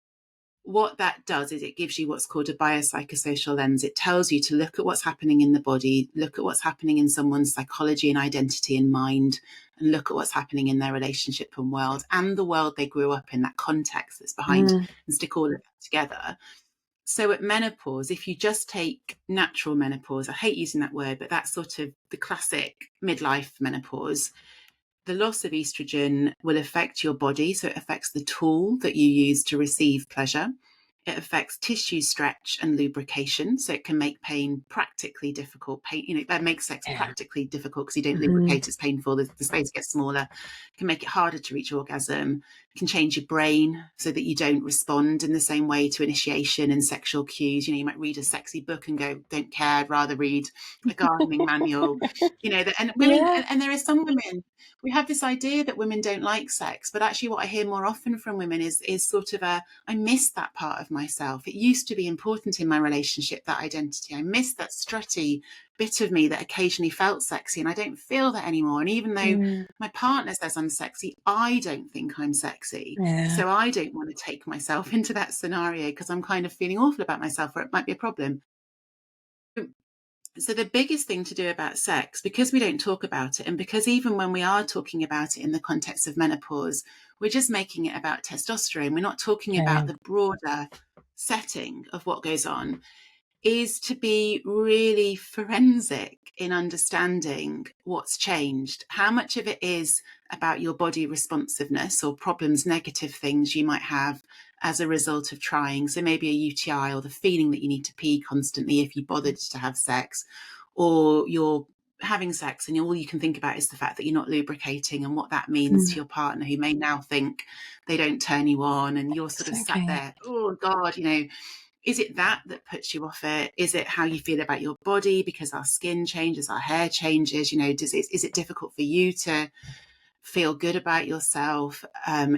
what that does is it gives you what's called a biopsychosocial lens. It tells you to look at what's happening in the body, look at what's happening in someone's psychology and identity and mind, and look at what's happening in their relationship and world and the world they grew up in, that context that's behind, Mm. and stick all of that together. So at menopause, if you just take natural menopause, I hate using that word, but that's sort of the classic midlife menopause, the loss of estrogen will affect your body. So it affects the tool that you use to receive pleasure. It affects tissue stretch and lubrication. So it can make pain practically difficult. That makes sex Yeah. practically difficult because you don't Mhm. lubricate, it's painful. The space gets smaller. It can make it harder to reach orgasm. It can change your brain so that you don't respond in the same way to initiation and sexual cues. You might read a sexy book and go, don't care, I'd rather read a gardening manual. And women, Yeah. and there are some women, we have this idea that women don't like sex, but actually what I hear more often from women is sort of I miss that part of myself. It used to be important in my relationship, that identity. I miss that strutty bit of me that occasionally felt sexy, and I don't feel that anymore. And even though Mm. my partner says I'm sexy, I don't think I'm sexy. Yeah. So I don't want to take myself into that scenario because I'm kind of feeling awful about myself, or it might be a problem. So the biggest thing to do about sex, because we don't talk about it, and because even when we are talking about it in the context of menopause, we're just making it about testosterone. We're not talking about Okay. the broader setting of what goes on, is to be really forensic in understanding what's changed. How much of it is about your body responsiveness or problems, negative things you might have as a result of trying. So maybe a UTI, or the feeling that you need to pee constantly if you bothered to have sex, or you're having sex and all you can think about is the fact that you're not lubricating and what that means to Mm. your partner, who may now think they don't turn you on, and you're sort of sat Okay. there, oh God, is it that puts you off it? Is it how you feel about your body because our skin changes, our hair changes? Is it difficult for you to feel good about yourself?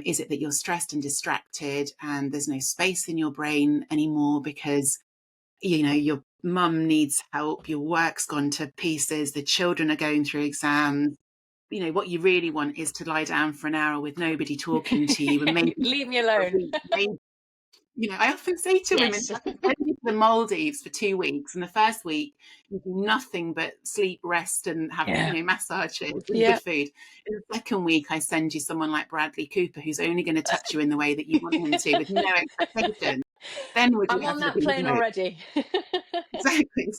Is it that you're stressed and distracted and there's no space in your brain anymore because, your mum needs help, your work's gone to pieces, the children are going through exams? What you really want is to lie down for an hour with nobody talking to you, and maybe Leave me for a alone. week, maybe, I often say to women, Yes. I can send you to the Maldives for 2 weeks, and the first week you do nothing but sleep, rest, and have, Yeah. massages and Yeah. good food. In the second week, I send you someone like Bradley Cooper, who's only going to touch you in the way that you want him to, with no expectation. Then would you I'm have on a that living plane hope? already. Exactly.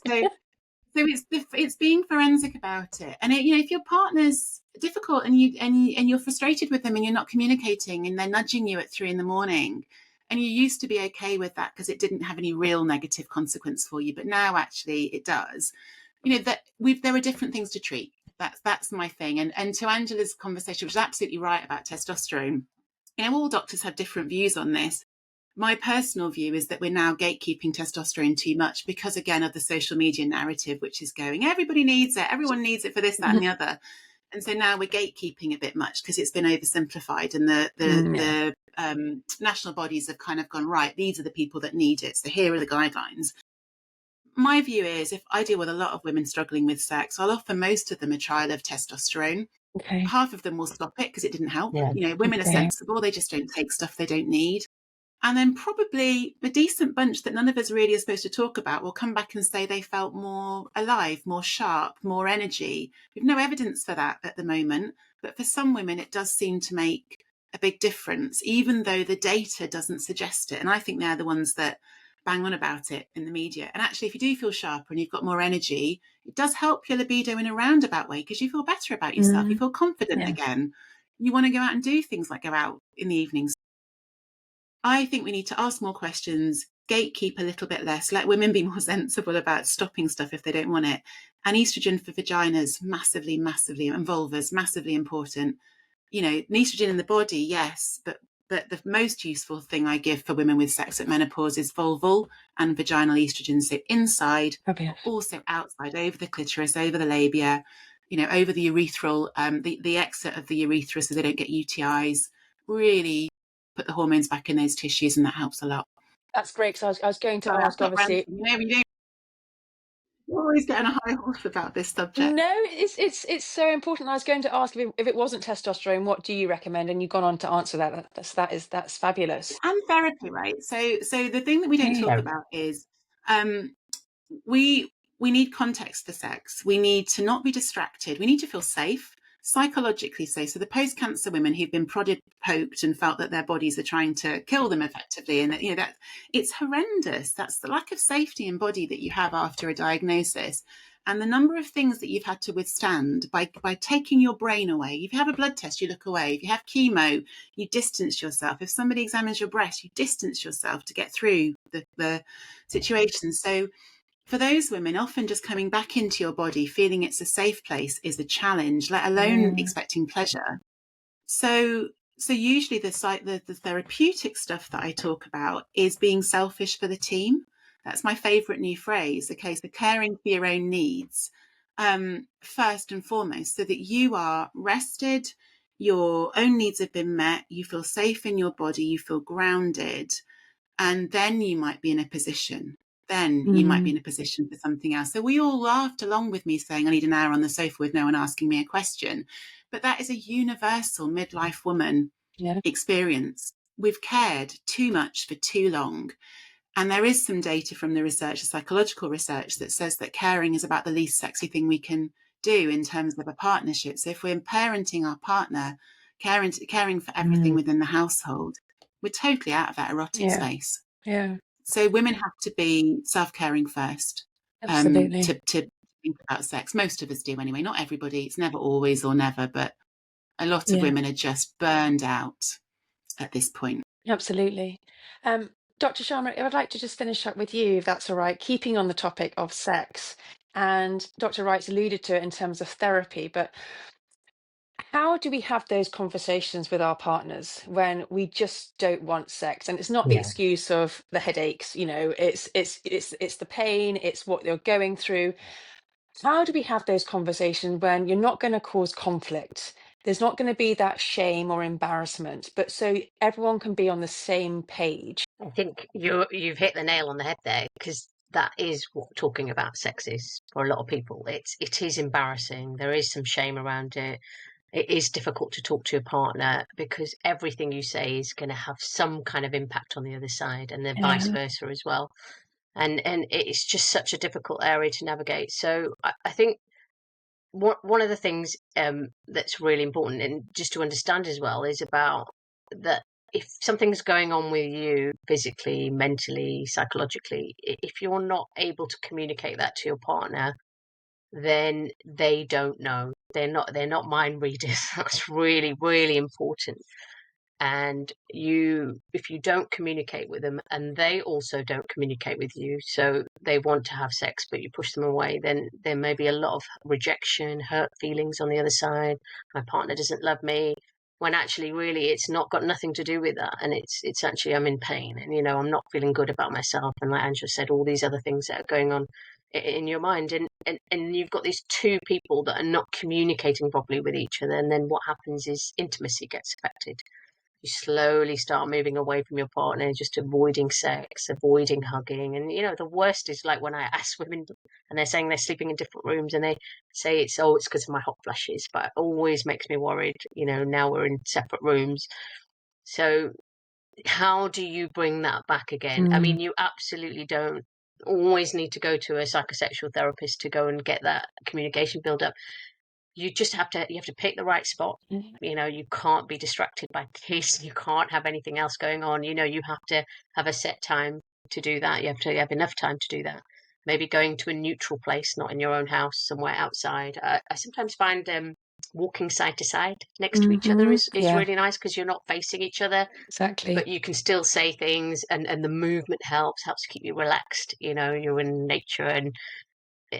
So it's being forensic about it, and if your partner's difficult and you're frustrated with them and you're not communicating and they're nudging you at 3 a.m, and you used to be okay with that because it didn't have any real negative consequence for you, but now actually it does. There are different things to treat. That's my thing. And to Angela's conversation, which is absolutely right about testosterone. All doctors have different views on this. My personal view is that we're now gatekeeping testosterone too much because, again, of the social media narrative, which is going, everybody needs it, everyone needs it for this, that, and the other. And so now we're gatekeeping a bit much because it's been oversimplified, and Yeah. the national bodies have kind of gone, right, these are the people that need it, so here are the guidelines. My view is, if I deal with a lot of women struggling with sex, I'll offer most of them a trial of testosterone. Okay. Half of them will stop it because it didn't help. Yeah. Women are Okay. sensible, they just don't take stuff they don't need. And then probably a decent bunch that none of us really are supposed to talk about will come back and say they felt more alive, more sharp, more energy. We've no evidence for that at the moment, but for some women it does seem to make a big difference, even though the data doesn't suggest it. And I think they're the ones that bang on about it in the media. And actually, if you do feel sharper and you've got more energy, it does help your libido in a roundabout way because you feel better about yourself. You feel confident Yeah. again. You want to go out and do things like go out in the evenings. I think we need to ask more questions, gatekeep a little bit less, let women be more sensible about stopping stuff if they don't want it. And estrogen for vaginas, massively, massively, and vulvas, massively important. Estrogen in the body, yes, but the most useful thing I give for women with sex at menopause is vulval and vaginal estrogen. So inside, but Fabulous. also outside, over the clitoris, over the labia, over the urethral, the exit of the urethra so they don't get UTIs. Really put the hormones back in those tissues, and that helps a lot. That's great. So I was going to Sorry, I've ask, got ranting. obviously. You always get on a high horse about this subject. No, it's so important. I was going to ask if it wasn't testosterone, what do you recommend? And you've gone on to answer that. That's fabulous. And therapy, right? So the thing that we don't Okay. talk about is um, we need context for sex. We need to not be distracted. We need to feel safe, psychologically safe. So the post-cancer women who've been prodded, poked, and felt that their bodies are trying to kill them effectively, and that it's horrendous. That's the lack of safety in body that you have after a diagnosis. And the number of things that you've had to withstand by taking your brain away. If you have a blood test, you look away. If you have chemo, you distance yourself. If somebody examines your breast, you distance yourself to get through the situation. So for those women, often just coming back into your body, feeling it's a safe place is a challenge, let alone Mm. expecting pleasure. So usually the therapeutic stuff that I talk about is being selfish for the team. That's my favorite new phrase. Okay, so caring for your own needs first and foremost, so that you are rested, your own needs have been met, you feel safe in your body, you feel grounded, and then you might be in a position. Then you might be Mm. in a position for something else. So we all laughed along with me saying, I need an hour on the sofa with no one asking me a question. But that is a universal midlife woman Yeah. experience. We've cared too much for too long. And there is some data from the research, the psychological research, that says that caring is about the least sexy thing we can do in terms of a partnership. So if we're parenting our partner, caring for everything Mm. within the household, we're totally out of that erotic Yeah. space. Yeah. So women have to be self-caring first Absolutely. to think about sex. Most of us do anyway. Not everybody. It's never always or never, but a lot of Yeah. women are just burned out at this point. Absolutely. Um, Dr. Sharma, I'd like to just finish up with you, if that's all right, keeping on the topic of sex. And Dr. Wright's alluded to it in terms of therapy, but how do we have those conversations with our partners when we just don't want sex? And it's not the Yeah. excuse of the headaches, it's the pain, it's what you're going through. How do we have those conversations when you're not going to cause conflict? there's not going to be that shame or embarrassment, but so everyone can be on the same page. I think you've hit the nail on the head there, because that is what talking about sex is for a lot of people. It is embarrassing. There is some shame around it. It is difficult to talk to your partner because everything you say is going to have some kind of impact on the other side, and then vice Yeah. versa as well. And it's just such a difficult area to navigate. So I think one of the things that's really important, and just to understand as well, is about that if something's going on with you physically, mentally, psychologically, if you're not able to communicate that to your partner, then they don't know. They're not mind readers. That's really, really important. And if you don't communicate with them, and they also don't communicate with you, so they want to have sex but you push them away, then there may be a lot of rejection, hurt feelings on the other side. My partner doesn't love me, when actually really it's not got nothing to do with that, and it's actually I'm in pain, and I'm not feeling good about myself, and like Angela said, all these other things that are going on in your mind, and you've got these two people that are not communicating properly with each other, and then what happens is intimacy gets affected. You slowly start moving away from your partner, just avoiding sex, avoiding hugging. And the worst is like when I ask women and they're saying they're sleeping in different rooms, and they say it's because of my hot flushes, but it always makes me worried. Now we're in separate rooms. So how do you bring that back again? I mean, you absolutely don't always need to go to a psychosexual therapist to go and get that communication build up. You have to pick the right spot. You can't be distracted by kids. You can't have anything else going on. You have to have a set time to do that. You have to have enough time to do that. Maybe going to a neutral place, not in your own house, somewhere outside. I sometimes find walking side to side next to each other is Yeah, really nice, because you're not facing each other, exactly. but you can still say things, and the movement helps keep you relaxed. You're in nature, and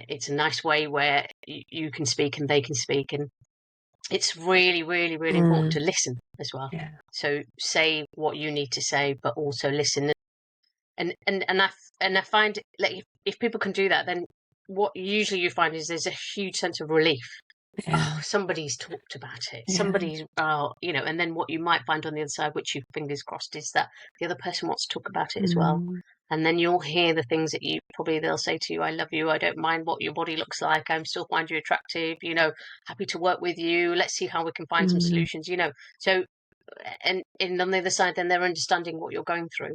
it's a nice way where you can speak and they can speak, and it's really, really, really important to listen as well. Yeah. So say what you need to say, but also listen. And I find, like, if people can do that, then what usually you find is there's a huge sense of relief. Yeah. Somebody's talked about it. Yeah. Somebody's, and then what you might find on the other side, which you fingers crossed, is that the other person wants to talk about it as well. And then you'll hear the things that they'll say to you: I love you, I don't mind what your body looks like, I'm still find you attractive, happy to work with you, let's see how we can find some solutions, So, and on the other side, then they're understanding what you're going through.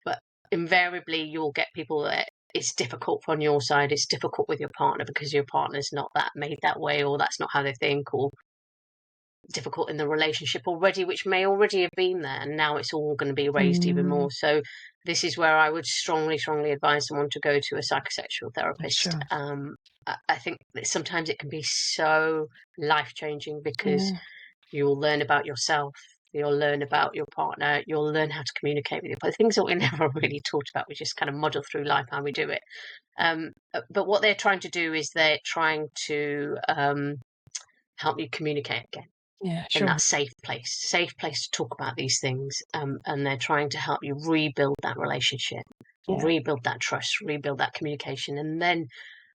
But invariably, you'll get people that it's difficult on your side, it's difficult with your partner because your partner's not that made that way, or that's not how they think, or difficult in the relationship already, which may already have been there, and now it's all going to be raised even more. So this is where I would strongly advise someone to go to a psychosexual therapist. Sure. I think that sometimes it can be so life-changing, because you'll learn about yourself, you'll learn about your partner, you'll learn how to communicate with your partner, things that we never really talked about. We just kind of muddle through life how we do it. But what they're trying to do is they're trying to help you communicate again. Yeah, In sure. that safe place to talk about these things, and they're trying to help you rebuild that relationship, rebuild that trust, rebuild that communication, and then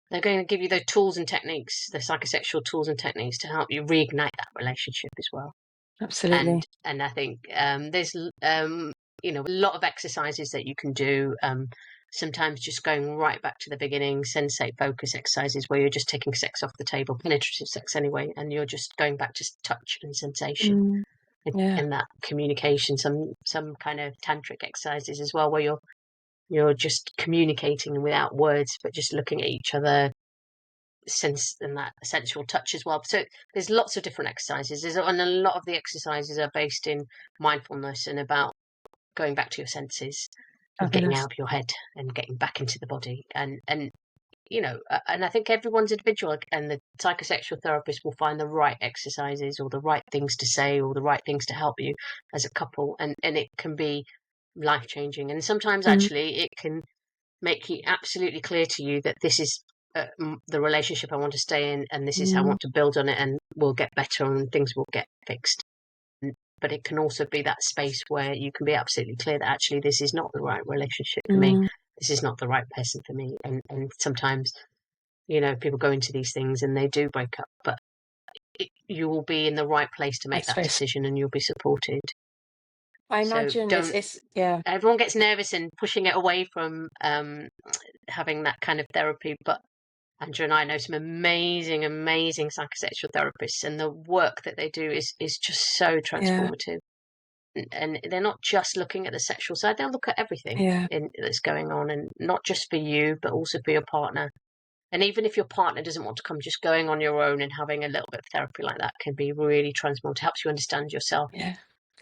they're going to give you the tools and techniques, the psychosexual tools and techniques, to help you reignite that relationship as well. Absolutely. And I think there's a lot of exercises that you can do. Sometimes just going right back to the beginning, sensate focus exercises, where you're just taking sex off the table, penetrative sex anyway, and you're just going back to touch and sensation and that communication. Some kind of tantric exercises as well, where you're just communicating without words, but just looking at each other, sense, and that sensual touch as well. So there's lots of different exercises, and a lot of the exercises are based in mindfulness and about going back to your senses and getting out of your head and getting back into the body. And I think everyone's individual, and the psychosexual therapist will find the right exercises or the right things to say or the right things to help you as a couple, and it can be life-changing. And sometimes actually it can make it absolutely clear to you that this is the relationship I want to stay in, and this is how I want to build on it, and we'll get better and things will get fixed. But it can also be that space where you can be absolutely clear that actually this is not the right relationship for me. This is not the right person for me. And sometimes, people go into these things and they do break up, but you will be in the right place to make That's that very, decision, and you'll be supported. I So imagine don't. yeah, Everyone gets nervous in pushing it away from having that kind of therapy, but Andrew and I know some amazing, amazing psychosexual therapists, and the work that they do is just so yeah, transformative. And they're not just looking at the sexual side; they'll look at everything yeah, that's going on, and not just for you, but also for your partner. And even if your partner doesn't want to come, just going on your own and having a little bit of therapy like that can be really transformative. Helps you understand yourself, yeah.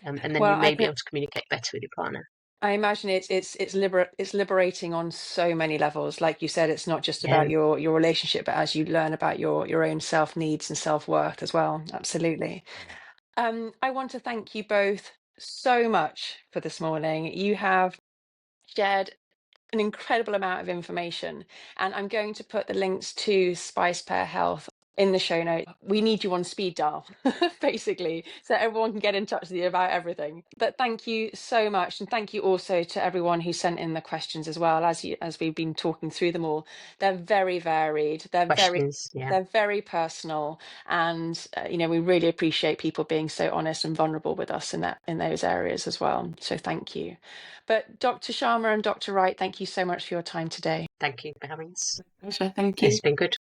and then you Well, may be able to communicate better with your partner. I imagine it's liberating on so many levels. Like you said, it's not just Yeah, about your relationship, but as you learn about your own self needs and self worth as well. Absolutely. I want to thank you both so much for this morning. You have shared an incredible amount of information, and I'm going to put the links to Spice Pear Health in the show notes. We need you on speed dial, basically, so everyone can get in touch with you about everything. But thank you so much, and thank you also to everyone who sent in the questions as well. As we've been talking through them all, they're very varied. questions. Yeah, They're very personal, and we really appreciate people being so honest and vulnerable with us in those areas as well. So thank you. But Dr. Sharma and Dr. Wright, thank you so much for your time today. thank you for having us. Pleasure. Thank you. It's been good.